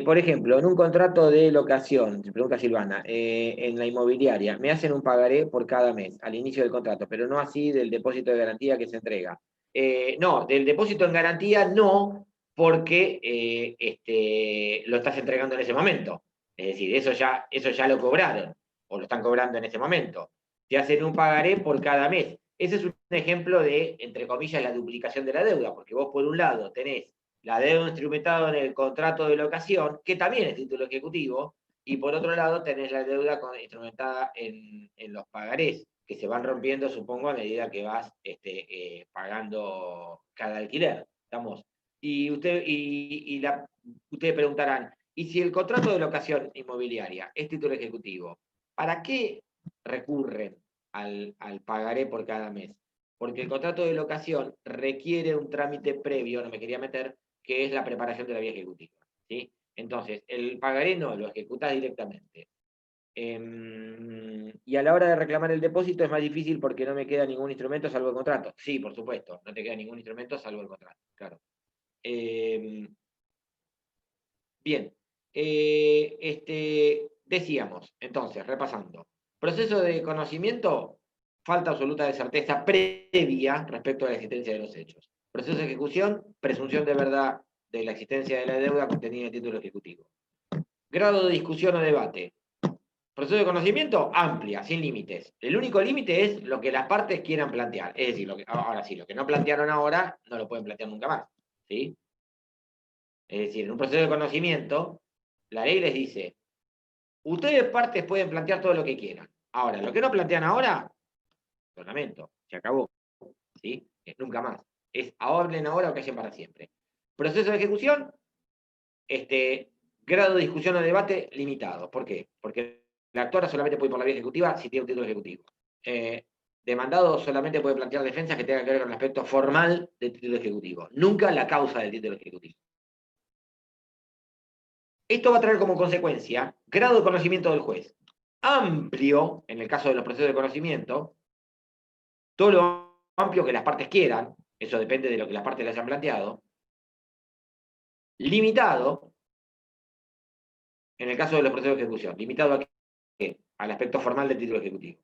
Por ejemplo, en un contrato de locación, se pregunta Silvana, en la inmobiliaria, me hacen un pagaré por cada mes al inicio del contrato, pero no así del depósito de garantía que se entrega. No, del depósito en garantía no, porque lo estás entregando en ese momento. Es decir, eso ya lo cobraron, o lo están cobrando en ese momento. Te hacen un pagaré por cada mes. Ese es un ejemplo de, entre comillas, la duplicación de la deuda, porque vos por un lado tenés la deuda instrumentada en el contrato de locación, que también es título ejecutivo, y por otro lado tenés la deuda instrumentada en los pagarés, que se van rompiendo, supongo, a medida que vas pagando cada alquiler. ¿Estamos? Y ustedes preguntarán, ¿y si el contrato de locación inmobiliaria es título ejecutivo, para qué recurren al pagaré por cada mes? Porque el contrato de locación requiere un trámite previo, no me quería meter, que es la preparación de la vía ejecutiva. ¿Sí? Entonces, el pagaré no, lo ejecutás directamente. Y a la hora de reclamar el depósito es más difícil porque no me queda ningún instrumento salvo el contrato. Sí, por supuesto, no te queda ningún instrumento salvo el contrato, claro. Bien, decíamos, entonces, repasando, proceso de conocimiento, falta absoluta de certeza previa respecto a la existencia de los hechos. Proceso de ejecución, presunción de verdad de la existencia de la deuda contenida en el título ejecutivo. Grado de discusión o debate. Proceso de conocimiento, amplia, sin límites. El único límite es lo que las partes quieran plantear. Es decir, ahora sí, lo que no plantearon ahora, no lo pueden plantear nunca más. ¿Sí? Es decir, en un proceso de conocimiento, la ley les dice, ustedes partes pueden plantear todo lo que quieran. Ahora, lo que no plantean ahora, lo lamento, se acabó. ¿Sí? Nunca más. Hablen ahora o callen para siempre. Proceso de ejecución, grado de discusión o debate limitado. ¿Por qué? Porque la actora solamente puede ir por la vía ejecutiva si tiene un título ejecutivo. Demandado solamente puede plantear defensas que tengan que ver con el aspecto formal del título ejecutivo, nunca la causa del título ejecutivo. Esto va a traer como consecuencia grado de conocimiento del juez. Amplio, en el caso de los procesos de conocimiento, todo lo amplio que las partes quieran, eso depende de lo que las partes les hayan planteado. Limitado, en el caso de los procesos de ejecución. ¿Limitado a qué? Al aspecto formal del título ejecutivo.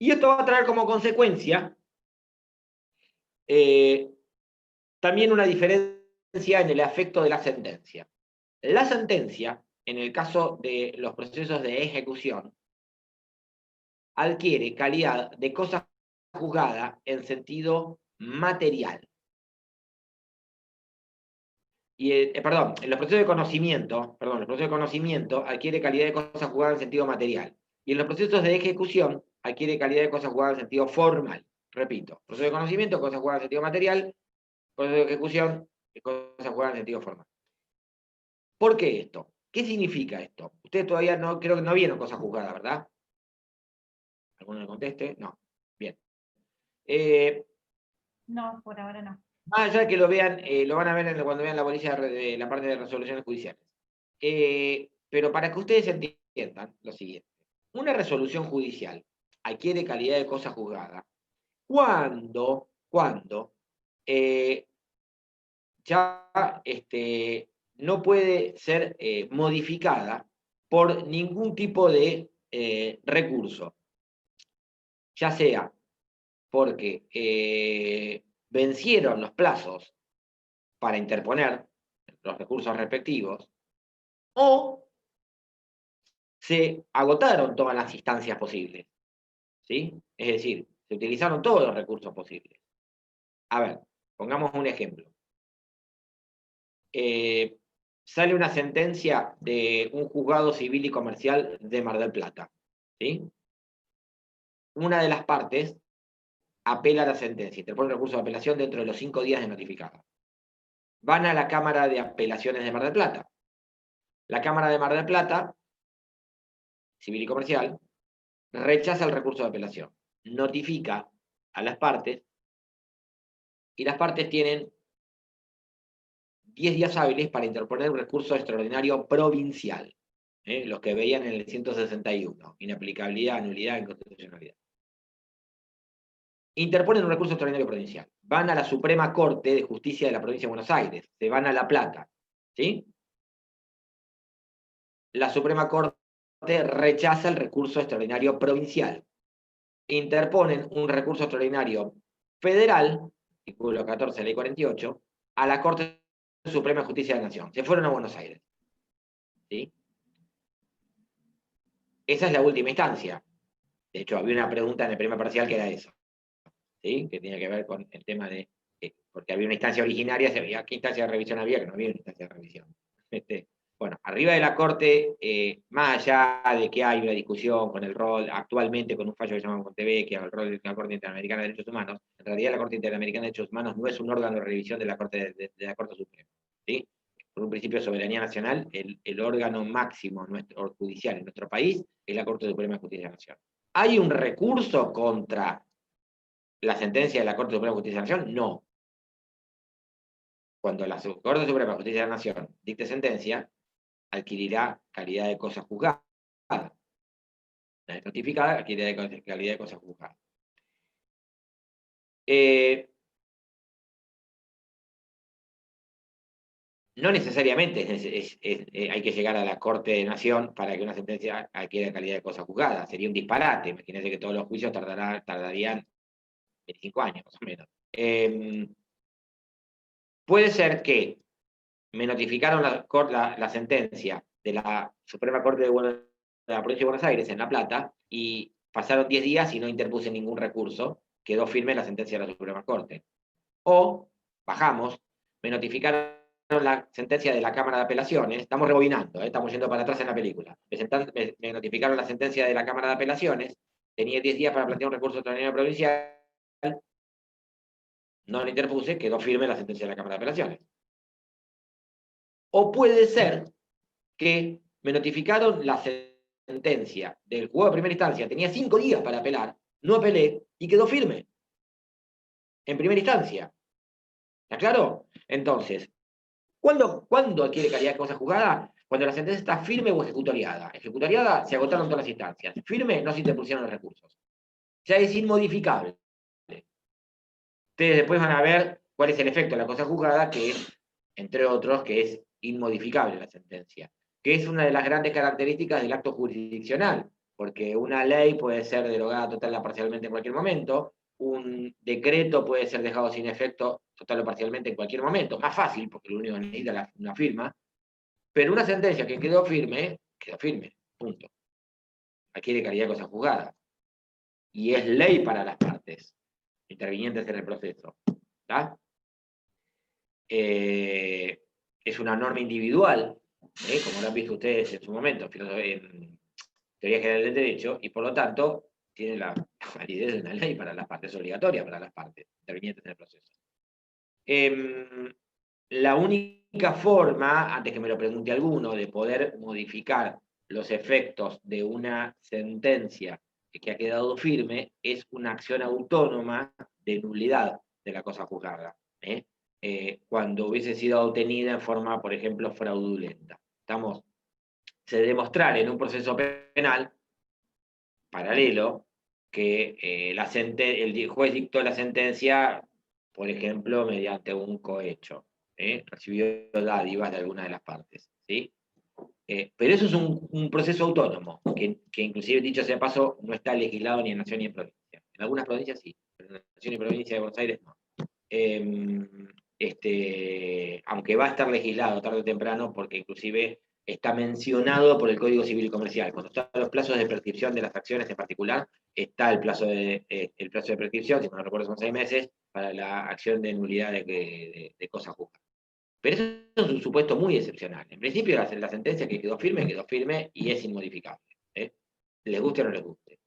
Y esto va a traer como consecuencia también una diferencia en el efecto de la sentencia. La sentencia, en el caso de los procesos de ejecución, adquiere calidad de cosa juzgada en sentido material. Y, en los procesos de conocimiento, adquiere calidad de cosa juzgada en sentido material. Y en los procesos de ejecución, adquiere calidad de cosa juzgada en sentido formal. Repito, proceso de conocimiento, cosa juzgada en sentido material, proceso de ejecución, cosa juzgada en sentido formal. ¿Por qué esto? ¿Qué significa esto? Ustedes todavía no, creo que no vieron cosa juzgada, ¿verdad? ¿Alguno me conteste? No. Bien.
No, por ahora no.
Más allá de que lo vean, lo van a ver cuando vean la bolilla de la parte de resoluciones judiciales. Pero para que ustedes entiendan lo siguiente. Una resolución judicial adquiere calidad de cosa juzgada cuando ya no puede ser modificada por ningún tipo de recurso, ya sea porque vencieron los plazos para interponer los recursos respectivos o se agotaron todas las instancias posibles, ¿sí? Es decir, se utilizaron todos los recursos posibles. A ver, pongamos un ejemplo. Sale una sentencia de un juzgado civil y comercial de Mar del Plata, ¿sí? Una de las partes apela a la sentencia, interpone un recurso de apelación dentro de los 5 días de notificada. Van a la Cámara de Apelaciones de Mar del Plata. La Cámara de Mar del Plata, civil y comercial, rechaza el recurso de apelación, notifica a las partes y las partes tienen 10 días hábiles para interponer un recurso extraordinario provincial, los que veían en el 161, inaplicabilidad, nulidad, inconstitucionalidad. Interponen un recurso extraordinario provincial, van a la Suprema Corte de Justicia de la Provincia de Buenos Aires, se van a La Plata, ¿sí? La Suprema Corte rechaza el recurso extraordinario provincial. Interponen un recurso extraordinario federal, artículo 14, ley 48, a la Corte Suprema de Justicia de la Nación. Se fueron a Buenos Aires. ¿Sí? Esa es la última instancia. De hecho, había una pregunta en el primer parcial que era eso, ¿sí? Que tenía que ver con el tema de, porque había una instancia originaria, se veía qué instancia de revisión había, que no había una instancia de revisión. Bueno, arriba de la Corte, más allá de que hay una discusión con el rol, actualmente con un fallo que se llama Monteve, que es el rol de la Corte Interamericana de Derechos Humanos, en realidad la Corte Interamericana de Derechos Humanos no es un órgano de revisión de la Corte, de la Corte Suprema. ¿Sí? Por un principio de soberanía nacional, el órgano máximo nuestro, judicial en nuestro país es la Corte Suprema de Justicia de la Nación. ¿Hay un recurso contra la sentencia de la Corte Suprema de Justicia de la Nación? No. Cuando la Corte Suprema de Justicia de la Nación dicte sentencia, adquirirá calidad de cosa juzgada. La notificada adquirirá calidad de cosa juzgada. No necesariamente hay que llegar a la Corte de Nación para que una sentencia adquiera calidad de cosa juzgada. Sería un disparate. Imagínense que todos los juicios tardarían 25 años, más o menos. Puede ser que me notificaron la sentencia de la Suprema Corte de la Provincia de Buenos Aires en La Plata y pasaron 10 días y no interpuse ningún recurso, quedó firme la sentencia de la Suprema Corte. O, bajamos, me notificaron la sentencia de la Cámara de Apelaciones, estamos rebobinando, estamos yendo para atrás en la película, me notificaron la sentencia de la Cámara de Apelaciones, tenía 10 días para plantear un recurso extraordinario provincial, no lo interpuse, quedó firme la sentencia de la Cámara de Apelaciones. O puede ser que me notificaron la sentencia del juzgado de primera instancia, tenía 5 días para apelar, no apelé y quedó firme en primera instancia. ¿Está claro? Entonces, ¿cuándo adquiere calidad de cosa juzgada? Cuando la sentencia está firme o ejecutoriada. Ejecutoriada, se agotaron todas las instancias. Firme, no se interpusieron los recursos. Ya es inmodificable. Ustedes después van a ver cuál es el efecto de la cosa juzgada, que es, entre otros, que es inmodificable la sentencia, que es una de las grandes características del acto jurisdiccional, porque una ley puede ser derogada total o parcialmente en cualquier momento, un decreto puede ser dejado sin efecto total o parcialmente en cualquier momento, más fácil, porque lo único que necesita es una firma, pero una sentencia que quedó firme, punto. Adquiere calidad de cosa juzgada. Y es ley para las partes intervinientes en el proceso. ¿Está? Es una norma individual, como lo han visto ustedes en su momento, en teoría general del derecho, y por lo tanto tiene la validez de una ley para las partes, obligatoria para las partes intervinientes en el proceso. la única forma, antes que me lo pregunte alguno, de poder modificar los efectos de una sentencia que ha quedado firme es una acción autónoma de nulidad de la cosa juzgada, cuando hubiese sido obtenida en forma, por ejemplo, fraudulenta. Se demostrar en un proceso penal paralelo que el juez dictó la sentencia, por ejemplo, mediante un cohecho, recibió dádivas de alguna de las partes, ¿sí? Pero eso es un proceso autónomo, que inclusive, dicho sea de paso, no está legislado ni en nación ni en provincia. En algunas provincias sí, pero en nación y provincia de Buenos Aires no. Aunque va a estar legislado tarde o temprano, porque inclusive está mencionado por el Código Civil y Comercial. Cuando están los plazos de prescripción de las acciones en particular, está el plazo de prescripción, si no recuerdo son 6 meses, para la acción de nulidad de cosas juzgadas. Pero eso es un supuesto muy excepcional. En principio, la sentencia que quedó firme y es inmodificable. Les guste o no les guste.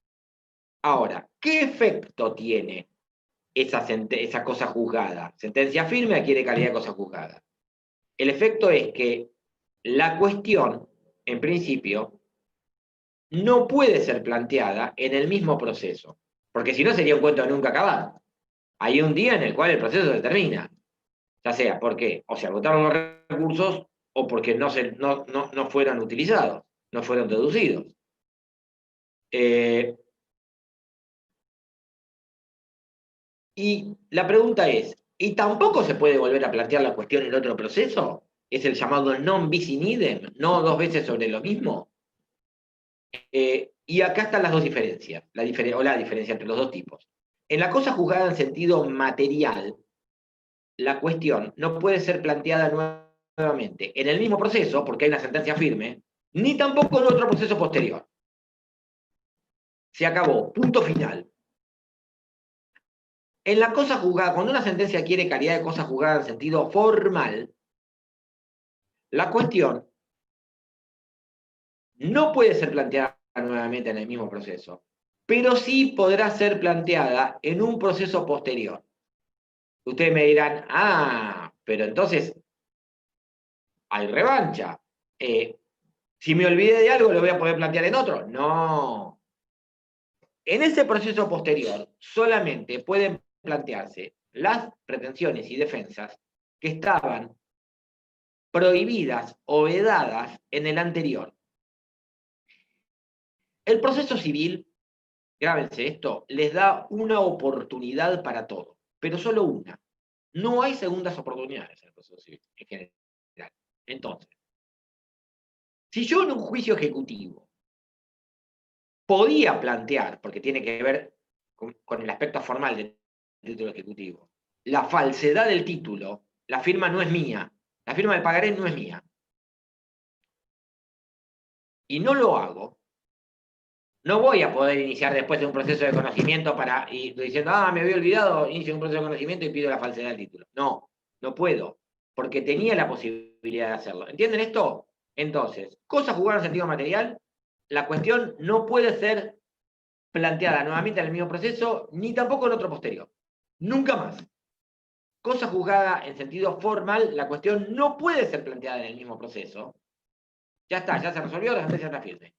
Ahora, ¿qué efecto tiene esa cosa juzgada? Sentencia firme adquiere calidad de cosa juzgada. El efecto es que la cuestión, en principio, no puede ser planteada en el mismo proceso, porque si no sería un cuento de nunca acabar. Hay un día en el cual el proceso se termina, ya sea porque o se agotaron los recursos o porque no fueron utilizados, no fueron deducidos. Y la pregunta es, ¿y tampoco se puede volver a plantear la cuestión en otro proceso? ¿Es el llamado non bis in idem? ¿No dos veces sobre lo mismo? Y acá están las dos diferencias, la diferencia entre los dos tipos. En la cosa juzgada en sentido material, la cuestión no puede ser planteada nuevamente en el mismo proceso, porque hay una sentencia firme, ni tampoco en otro proceso posterior. Se acabó, punto final. En la cosa juzgada, cuando una sentencia adquiere calidad de cosa juzgada en sentido formal, la cuestión no puede ser planteada nuevamente en el mismo proceso, pero sí podrá ser planteada en un proceso posterior. Ustedes me dirán, pero entonces hay revancha. Si me olvidé de algo, lo voy a poder plantear en otro. No. En ese proceso posterior, solamente pueden plantearse las pretensiones y defensas que estaban prohibidas o vedadas en el anterior. El proceso civil, grábense esto, les da una oportunidad para todo, pero solo una. No hay segundas oportunidades en el proceso civil, en general. Entonces, si yo en un juicio ejecutivo podía plantear, porque tiene que ver con el aspecto formal del título ejecutivo, la falsedad del título, la firma no es mía, la firma del pagaré no es mía, y no lo hago, no voy a poder iniciar después de un proceso de conocimiento diciendo, me había olvidado, inicio un proceso de conocimiento y pido la falsedad del título. No, no puedo, porque tenía la posibilidad de hacerlo. ¿Entienden esto? Entonces, cosa juzgada en sentido material, la cuestión no puede ser planteada nuevamente en el mismo proceso, ni tampoco en otro posterior. Nunca más. Cosa juzgada en sentido formal, la cuestión no puede ser planteada en el mismo proceso. Ya está, ya se resolvió, la sentencia está firme.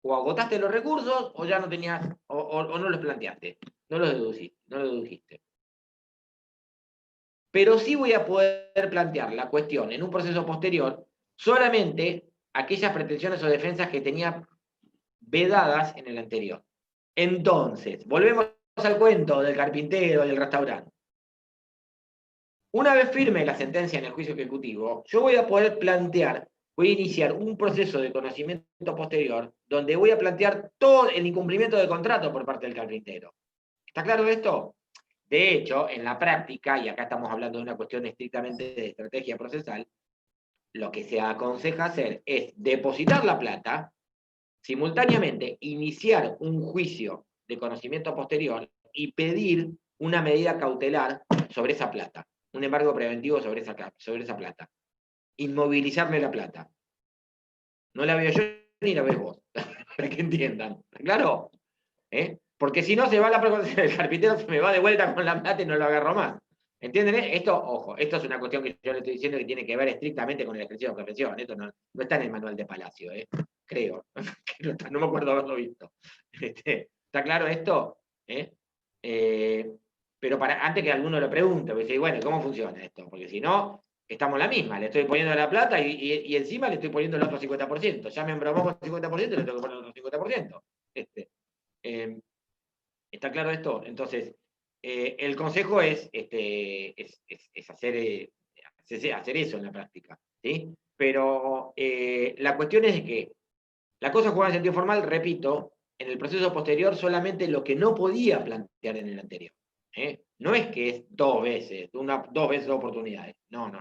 O agotaste los recursos, o ya no tenías, o no los planteaste, no los dedujiste. Pero sí voy a poder plantear la cuestión en un proceso posterior solamente aquellas pretensiones o defensas que tenía vedadas en el anterior. Entonces, volvemos al cuento del carpintero y del restaurante. Una vez firme la sentencia en el juicio ejecutivo, yo voy a poder voy a iniciar un proceso de conocimiento posterior donde voy a plantear todo el incumplimiento de contrato por parte del carpintero. ¿Está claro esto? De hecho, en la práctica, y acá estamos hablando de una cuestión estrictamente de estrategia procesal, lo que se aconseja hacer es depositar la plata, simultáneamente iniciar un juicio de conocimiento posterior y pedir una medida cautelar sobre esa plata, un embargo preventivo sobre esa plata. Inmovilizarle la plata. No la veo yo ni la ves vos, para que entiendan. ¿Claro? Porque si no se va el carpintero, se me va de vuelta con la plata y no lo agarro más. ¿Entienden? Esto, ojo, esto es una cuestión que yo le estoy diciendo que tiene que ver estrictamente con el ejercicio de profesión. Esto no está en el manual de Palacio, creo. No me acuerdo haberlo visto. ¿Está claro esto? Pero antes que alguno lo pregunte, porque dice, bueno, ¿cómo funciona esto? Porque si no, estamos en la misma. Le estoy poniendo la plata y encima le estoy poniendo el otro 50%. Ya me embromó con el 50% y le tengo que poner el otro 50%. ¿Está claro esto? Entonces, el consejo es hacer eso en la práctica, ¿sí? Pero la cuestión es de que la cosa jugada en sentido formal, repito, en el proceso posterior solamente lo que no podía plantear en el anterior. No es que es dos veces dos oportunidades. No.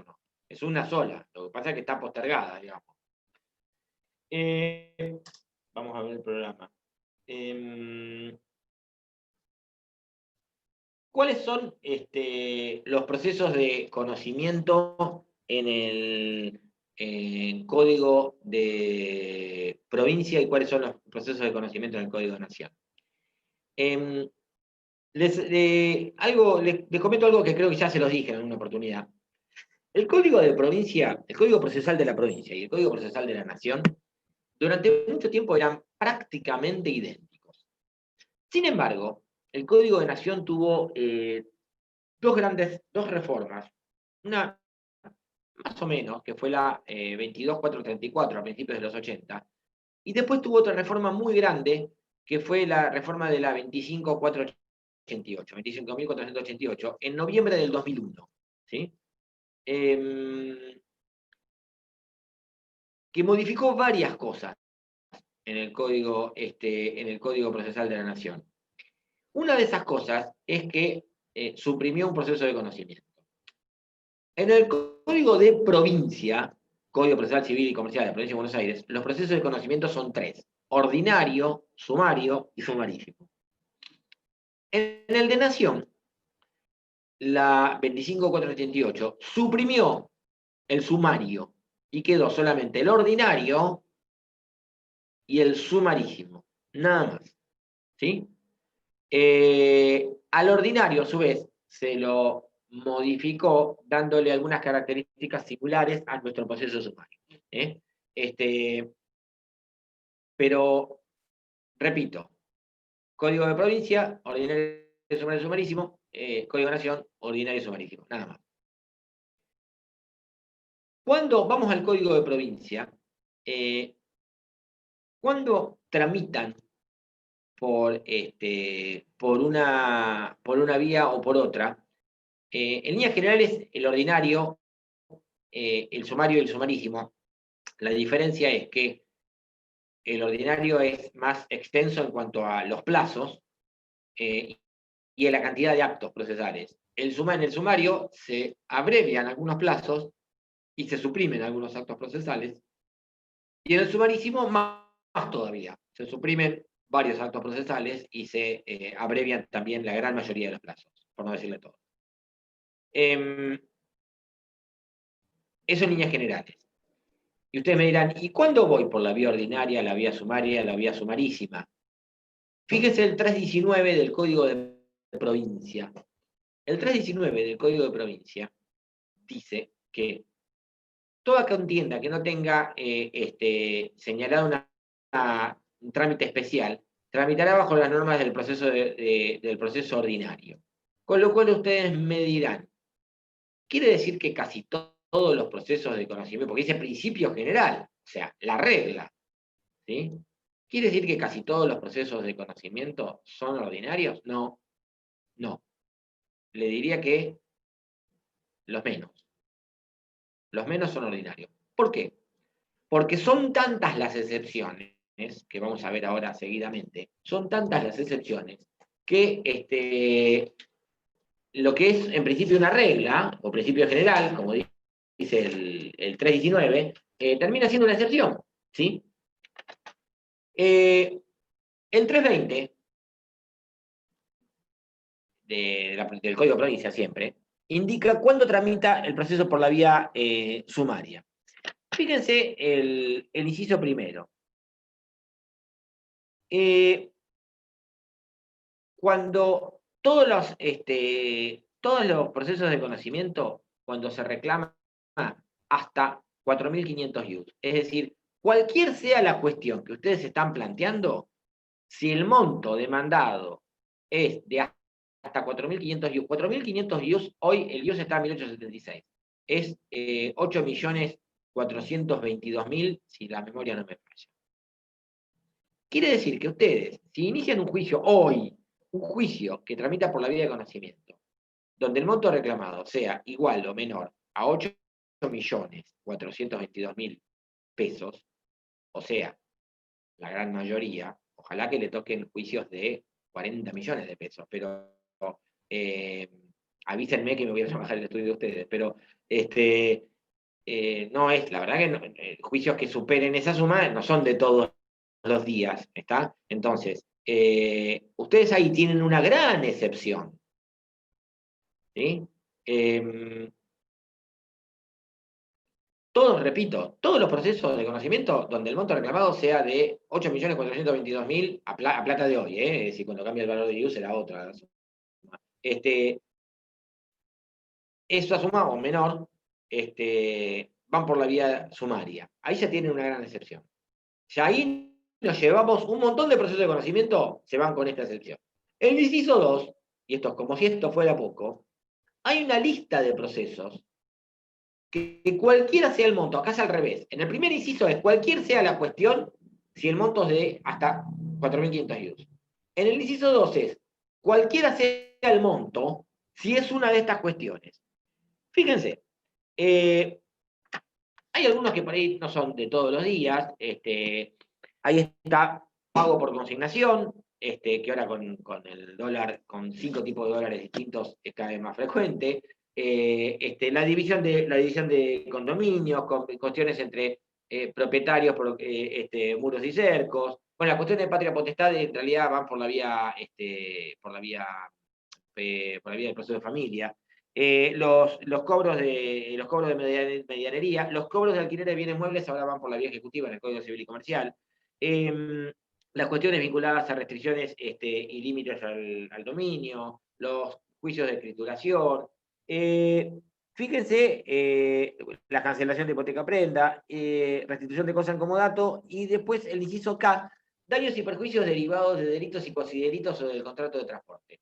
Es una sola. Lo que pasa es que está postergada, digamos. Vamos a ver el programa. ¿Cuáles son los procesos de conocimiento en el código de provincia y cuáles son los procesos de conocimiento en el código de nación? Les comento algo que creo que ya se los dije en alguna oportunidad. El código de provincia, el código procesal de la provincia y el código procesal de la nación, durante mucho tiempo eran prácticamente idénticos. Sin embargo, el código de nación tuvo dos reformas. Una más o menos, que fue la 22434 a principios de los 80, y después tuvo otra reforma muy grande, que fue la reforma de la 25488, 25.488, en noviembre del 2001, ¿sí? Que modificó varias cosas en el código procesal de la nación. Una de esas cosas es que suprimió un proceso de conocimiento. En el código de provincia, Código Procesal Civil y Comercial de la Provincia de Buenos Aires, los procesos de conocimiento son tres: ordinario, sumario y sumarísimo. En el de nación, la 25488 suprimió el sumario y quedó solamente el ordinario y el sumarísimo, nada más. ¿Sí? Al ordinario, a su vez, se lo modificó dándole algunas características similares a nuestro proceso sumario. Pero, repito, código de provincia, ordinario, sumario, sumarísimo, código de nación, ordinario, sumarísimo, nada más. Cuando vamos al código de provincia, cuando tramitan por una vía o por otra, en líneas generales, el ordinario, el sumario y el sumarísimo, la diferencia es que el ordinario es más extenso en cuanto a los plazos y a la cantidad de actos procesales. En el sumario se abrevian algunos plazos y se suprimen algunos actos procesales, y en el sumarísimo más todavía. Se suprimen varios actos procesales y se abrevian también la gran mayoría de los plazos, por no decirle todo. Eso en líneas generales. Y ustedes me dirán, ¿y cuándo voy por la vía ordinaria, la vía sumaria, la vía sumarísima? Fíjese el 319 del Código de Provincia. El 319 del Código de Provincia dice que toda contienda que no tenga señalado un trámite especial, tramitará bajo las normas del proceso ordinario. Con lo cual ustedes me dirán, quiere decir que casi todos los procesos de conocimiento, porque dice principio general, o sea, la regla, ¿sí? ¿Quiere decir que casi todos los procesos de conocimiento son ordinarios? No. Le diría que los menos. Los menos son ordinarios. ¿Por qué? Porque son tantas las excepciones, que vamos a ver ahora seguidamente, son tantas las excepciones que lo que es en principio una regla, o principio general, como dice el 319, termina siendo una excepción, ¿sí? El 320 del Código de Provincia siempre, indica cuándo tramita el proceso por la vía sumaria. Fíjense el inciso primero. Cuando todos todos los procesos de conocimiento, cuando se reclama hasta 4.500 use. Es decir, cualquier sea la cuestión que ustedes están planteando, si el monto demandado es de hasta 4.500 use, 4.500 use, hoy el use está a 1.876, es 8.422.000, si la memoria no me falla. Quiere decir que ustedes, si inician un juicio hoy, un juicio que tramita por la vía de conocimiento, donde el monto reclamado sea igual o menor a 8.422.000 pesos, o sea, la gran mayoría, ojalá que le toquen juicios de 40 millones de pesos, pero avísenme que me voy a trabajar el estudio de ustedes, pero no es, la verdad que no, juicios que superen esa suma no son de todos los días, ¿está? Entonces, ustedes ahí tienen una gran excepción, ¿sí? Todos, repito, todos los procesos de conocimiento donde el monto reclamado sea de 8.422.000 a plata de hoy, es decir, cuando cambia el valor de use será otra. Esa suma o menor van por la vía sumaria. Ahí ya tienen una gran excepción. Ya ahí nos llevamos un montón de procesos de conocimiento, se van con esta excepción. El inciso 2, y esto es como si esto fuera poco, hay una lista de procesos que cualquiera sea el monto, acá es al revés. En el primer inciso es cualquier sea la cuestión, si el monto es de hasta 4.500 euros. En el inciso 2 es cualquiera sea el monto, si es una de estas cuestiones. Fíjense, hay algunos que por ahí no son de todos los días. Ahí está pago por consignación, que ahora con el dólar, con 5 tipos de dólares distintos, es cada vez más frecuente. La división de condominios, con cuestiones entre propietarios, muros y cercos. Bueno, la cuestión de patria potestad en realidad van por la vía, por la vía del proceso de familia. Los cobros de medianería, los cobros de alquiler de bienes muebles ahora van por la vía ejecutiva en el Código Civil y Comercial. Las cuestiones vinculadas a restricciones y límites al dominio, los juicios de escrituración. Fíjense, la cancelación de hipoteca prenda, restitución de cosa en comodato, y después el inciso K, daños y perjuicios derivados de delitos y cuasidelitos o del contrato de transporte.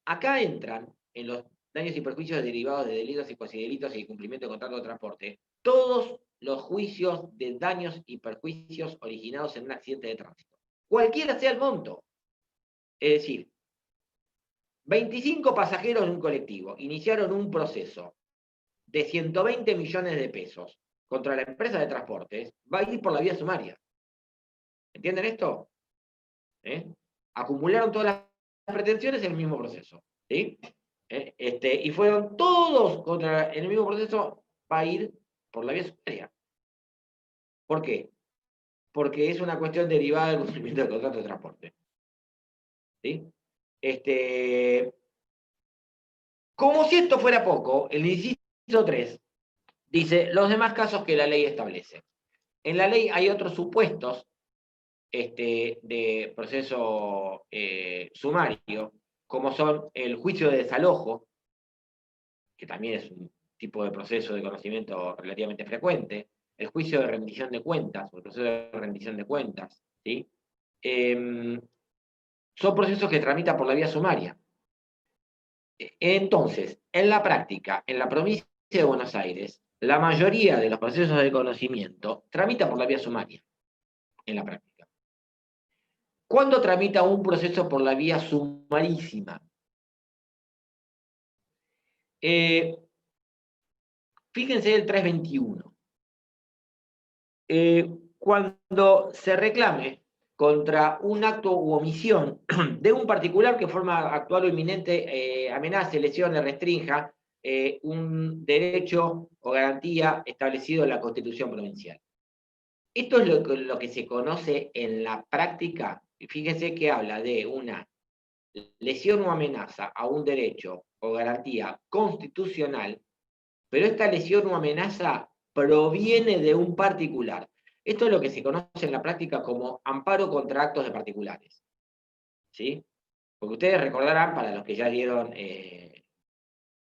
Acá entran, en los daños y perjuicios derivados de delitos y cuasidelitos y cumplimiento de contrato de transporte, todos los juicios de daños y perjuicios originados en un accidente de tránsito. Cualquiera sea el monto. Es decir, 25 pasajeros en un colectivo iniciaron un proceso de 120 millones de pesos contra la empresa de transportes, va a ir por la vía sumaria. ¿Entienden esto? Acumularon todas las pretensiones en el mismo proceso. ¿Sí? Y fueron todos en el mismo proceso, va a ir por la vía sumaria. ¿Por qué? Porque es una cuestión derivada del cumplimiento del contrato de transporte. ¿Sí? Como si esto fuera poco, el inciso 3 dice los demás casos que la ley establece. En la ley hay otros supuestos de proceso sumario, como son el juicio de desalojo, que también es un tipo de proceso de conocimiento relativamente frecuente, el juicio de rendición de cuentas, o el proceso de rendición de cuentas, ¿sí? Son procesos que tramitan por la vía sumaria. Entonces, en la práctica, en la provincia de Buenos Aires, la mayoría de los procesos de conocimiento tramitan por la vía sumaria, en la práctica. ¿Cuándo tramita un proceso por la vía sumarísima? Fíjense el 321. Cuando se reclame contra un acto u omisión de un particular que forma actual o inminente amenace, lesione, restrinja un derecho o garantía establecido en la Constitución provincial. Esto es lo que se conoce en la práctica. Fíjense que habla de una lesión o amenaza a un derecho o garantía constitucional, pero esta lesión o amenaza proviene de un particular. Esto es lo que se conoce en la práctica como amparo contra actos de particulares. ¿Sí? Porque ustedes recordarán, para los que ya dieron,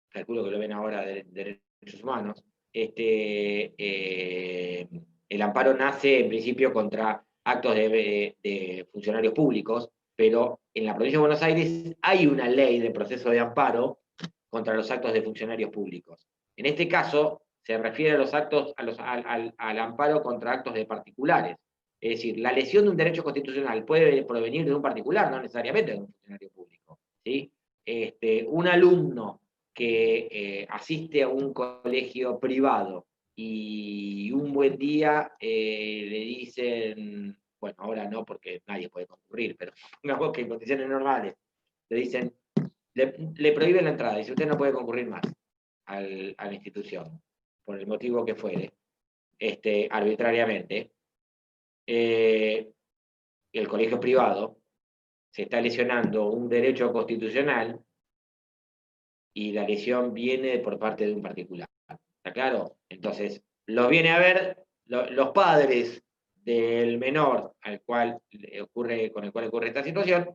calculo que lo ven ahora de derechos humanos, el amparo nace en principio contra actos de funcionarios públicos, pero en la provincia de Buenos Aires hay una ley de proceso de amparo contra los actos de funcionarios públicos. En este caso, se refiere a los actos, al amparo contra actos de particulares. Es decir, la lesión de un derecho constitucional puede provenir de un particular, no necesariamente de un funcionario público. ¿Sí? Un alumno que asiste a un colegio privado y un buen día le dicen, bueno, ahora no porque nadie puede concurrir, pero pongamos que en condiciones normales, le dicen, le prohíben la entrada, dice usted no puede concurrir más a la institución, por el motivo que fuere, arbitrariamente. El colegio privado se está lesionando un derecho constitucional y la lesión viene por parte de un particular. ¿Está claro? Entonces, los viene a ver los padres del menor con el cual ocurre esta situación,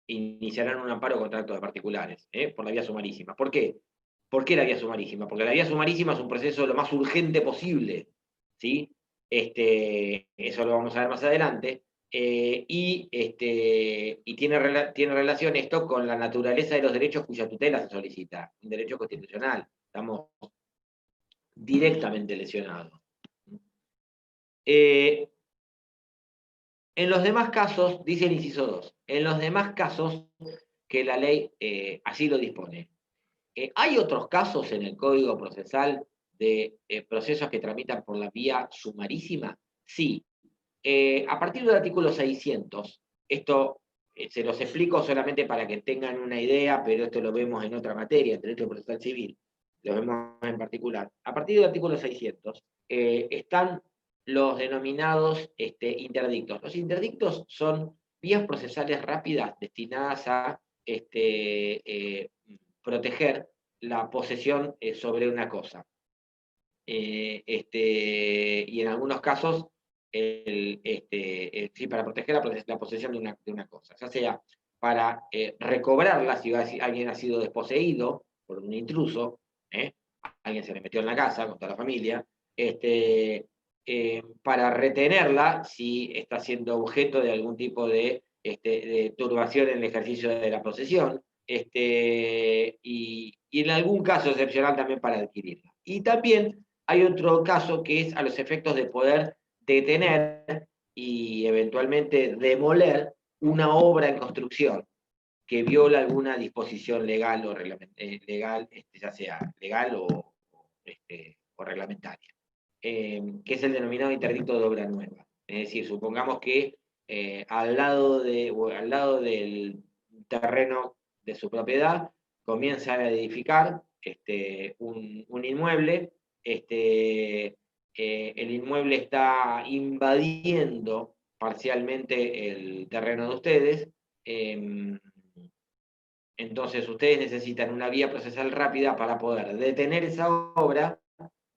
iniciarán un amparo contra actos de particulares, por la vía sumarísima. ¿Por qué? ¿Por qué la vía sumarísima? Porque la vía sumarísima es un proceso lo más urgente posible, ¿sí? Eso lo vamos a ver más adelante, y tiene relación esto con la naturaleza de los derechos cuya tutela se solicita, un derecho constitucional. Estamos directamente lesionados. En los demás casos, dice el inciso 2, en los demás casos que la ley así lo dispone. ¿Hay otros casos en el Código Procesal de procesos que tramitan por la vía sumarísima? Sí. A partir del artículo 600, esto se los explico solamente para que tengan una idea, pero esto lo vemos en otra materia, el derecho procesal civil, lo vemos en particular. A partir del artículo 600 están los denominados interdictos. Los interdictos son vías procesales rápidas destinadas a proteger la posesión sobre una cosa. Y en algunos casos, sí, para proteger la posesión de una cosa, ya sea para recobrarla si alguien ha sido desposeído por un intruso, alguien se le metió en la casa con toda la familia, para retenerla si está siendo objeto de algún tipo de turbación en el ejercicio de la posesión, y en algún caso excepcional también para adquirirla. Y también hay otro caso que es a los efectos de poder detener y eventualmente demoler una obra en construcción que viola alguna disposición legal o legal, ya sea legal o reglamentaria, que es el denominado interdicto de obra nueva. Es decir, supongamos que al lado del terreno de su propiedad comienzan a edificar un inmueble, el inmueble está invadiendo parcialmente el terreno de ustedes, entonces ustedes necesitan una vía procesal rápida para poder detener esa obra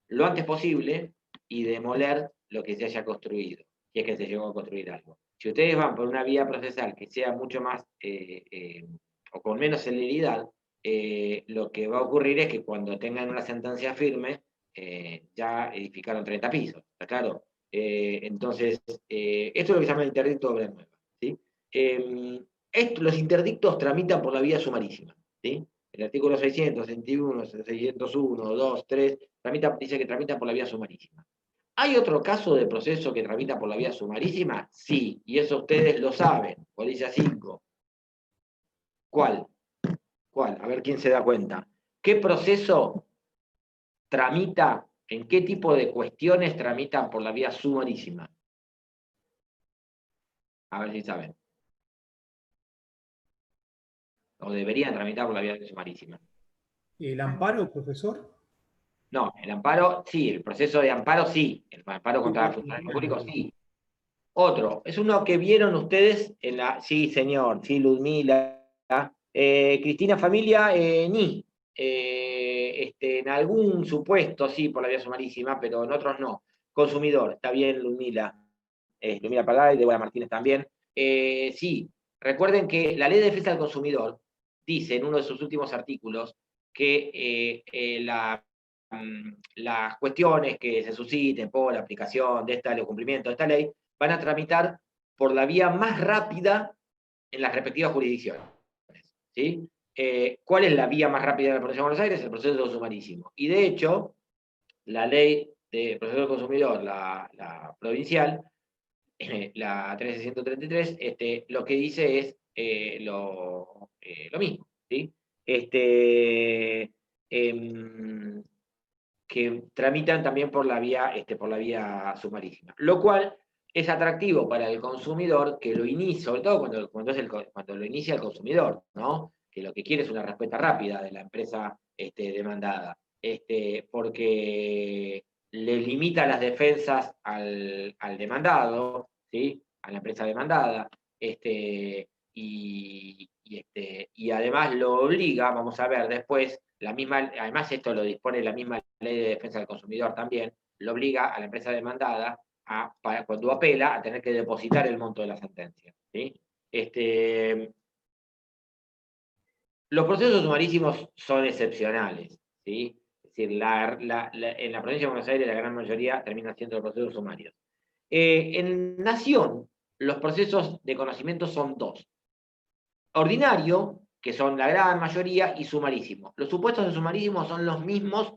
lo antes posible y demoler lo que se haya construido, si es que se llegó a construir algo. Si ustedes van por una vía procesal que sea mucho más o con menos celeridad, lo que va a ocurrir es que cuando tengan una sentencia firme, ya edificaron 30 pisos, ¿está claro? Entonces, esto es lo que se llama el interdicto de obra nueva, ¿sí? Los interdictos tramitan por la vía sumarísima, ¿sí? El artículo 661, 601, 2, 3, dice que tramita por la vía sumarísima. ¿Hay otro caso de proceso que tramita por la vía sumarísima? Sí, y eso ustedes lo saben. Polilla 5. ¿Cuál? ¿Cuál? A ver quién se da cuenta. ¿Qué proceso tramita, en qué tipo de cuestiones tramitan por la vía sumarísima? A ver si saben. O deberían tramitar por la vía sumarísima.
¿El amparo, profesor?
No, el amparo, sí, el proceso de amparo, sí. El amparo contra el funcionario público, sí. Otro, es uno que vieron ustedes en la. Sí, señor, sí, Ludmila. Cristina Familia, ni. En algún supuesto, sí, por la vía sumarísima, pero en otros no. Consumidor, está bien, Ludmila. Ludmila Palay, Débora Martínez también. Sí, recuerden que la Ley de Defensa del Consumidor dice en uno de sus últimos artículos que las cuestiones que se susciten por la aplicación de esta ley o cumplimiento de esta ley van a tramitar por la vía más rápida en las respectivas jurisdicciones. ¿Sí? ¿Cuál es la vía más rápida de la provincia de Buenos Aires? El proceso sumarísimo. Y de hecho, la ley de proceso del consumidor, la provincial, la 13633, lo que dice es lo mismo, ¿sí? Que tramitan también por la vía sumarísima. Lo cual es atractivo para el consumidor que lo inicia, sobre todo cuando lo inicia el consumidor, ¿no? Que lo que quiere es una respuesta rápida de la empresa demandada, porque le limita las defensas al demandado, ¿sí? A la empresa demandada, y además lo obliga, vamos a ver después, además esto lo dispone la misma Ley de Defensa del Consumidor también, lo obliga a la empresa demandada cuando apela a tener que depositar el monto de la sentencia. ¿Sí? Los procesos sumarísimos son excepcionales, ¿sí? Es decir, en la provincia de Buenos Aires la gran mayoría termina siendo los procesos sumarios. En Nación, los procesos de conocimiento son dos. Ordinario, que son la gran mayoría, y sumarísimo. Los supuestos de sumarísimo son los mismos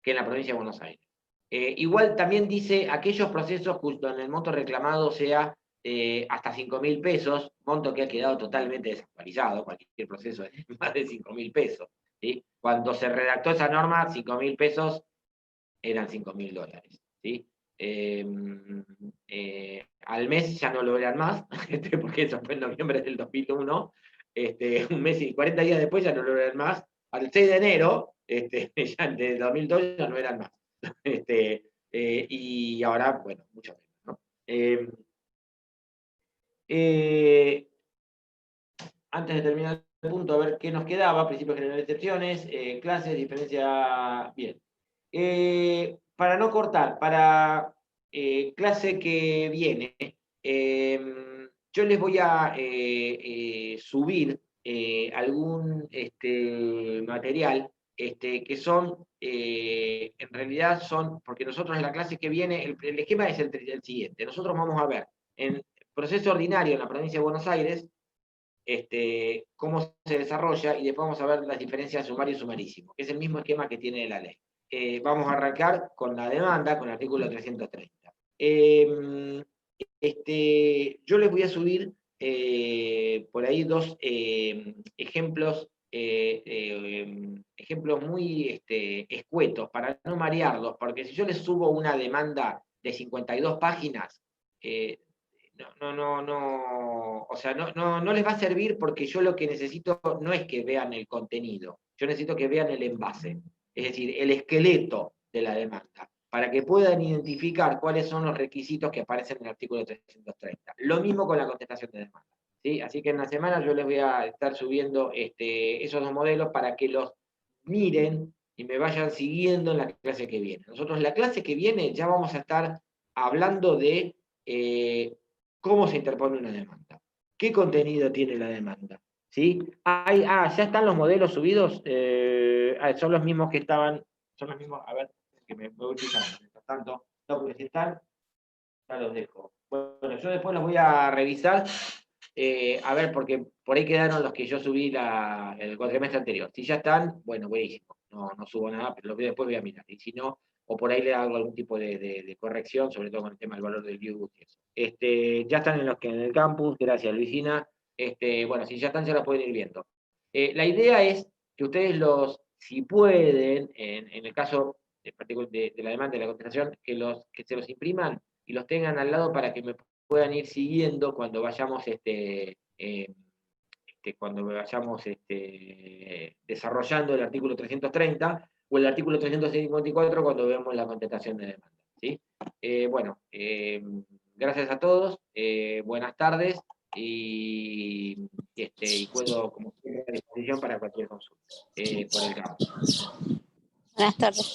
que en la provincia de Buenos Aires. Igual también dice aquellos procesos donde el monto reclamado sea hasta 5.000 pesos, monto que ha quedado totalmente desactualizado, cualquier proceso es más de 5.000 pesos. ¿Sí? Cuando se redactó esa norma, 5.000 pesos eran $5.000. ¿Sí? Al mes ya no lo eran más, porque eso fue en noviembre del 2001, un mes y 40 días después ya no lo eran más, al 6 de enero ya de 2002 ya no eran más. Y ahora, bueno, mucho menos, ¿no? Antes de terminar el punto, a ver qué nos quedaba, principios generales de excepciones, clases, diferencia, bien. Para no cortar, para clase que viene, yo les voy a subir algún material que son, en realidad son, porque nosotros en la clase que viene, el esquema es el siguiente. Nosotros vamos a ver en proceso ordinario en la provincia de Buenos Aires, cómo se desarrolla, y después vamos a ver las diferencias sumario y sumarísimo, que es el mismo esquema que tiene la ley. Vamos a arrancar con la demanda, con el artículo 330. Yo les voy a subir por ahí dos ejemplos, ejemplos muy escuetos, para no marearlos, porque si yo les subo una demanda de 52 páginas, o sea, no les va a servir, porque yo lo que necesito no es que vean el contenido, yo necesito que vean el envase, es decir, el esqueleto de la demanda, para que puedan identificar cuáles son los requisitos que aparecen en el artículo 330. Lo mismo con la contestación de demanda. ¿Sí? Así que en la semana yo les voy a estar subiendo esos dos modelos para que los miren y me vayan siguiendo en la clase que viene. Nosotros en la clase que viene ya vamos a estar hablando de cómo se interpone una demanda, qué contenido tiene la demanda. ¿Sí? Ya están los modelos subidos, son los mismos que estaban, son los mismos, a ver, que me voy fijando, mientras tanto, no, porque si están, ya los dejo. Bueno, yo después los voy a revisar, a ver, porque por ahí quedaron los que yo subí el cuatrimestre anterior. Si ya están, bueno, buenísimo, no subo nada, pero después voy a mirar, y si no, o por ahí le hago algún tipo de corrección, sobre todo con el tema del valor del view. Ya están en el campus, gracias Luisina. Bueno, si ya están, se los pueden ir viendo. La idea es que ustedes si pueden, en el caso de la demanda de la contestación, que se los impriman y los tengan al lado para que me puedan ir siguiendo cuando vayamos desarrollando el artículo 330 o el artículo 354 cuando veamos la contestación de demanda. ¿Sí? Bueno, gracias a todos, buenas tardes, y puedo, como siempre, a disposición para cualquier consulta por el campo.
Buenas tardes.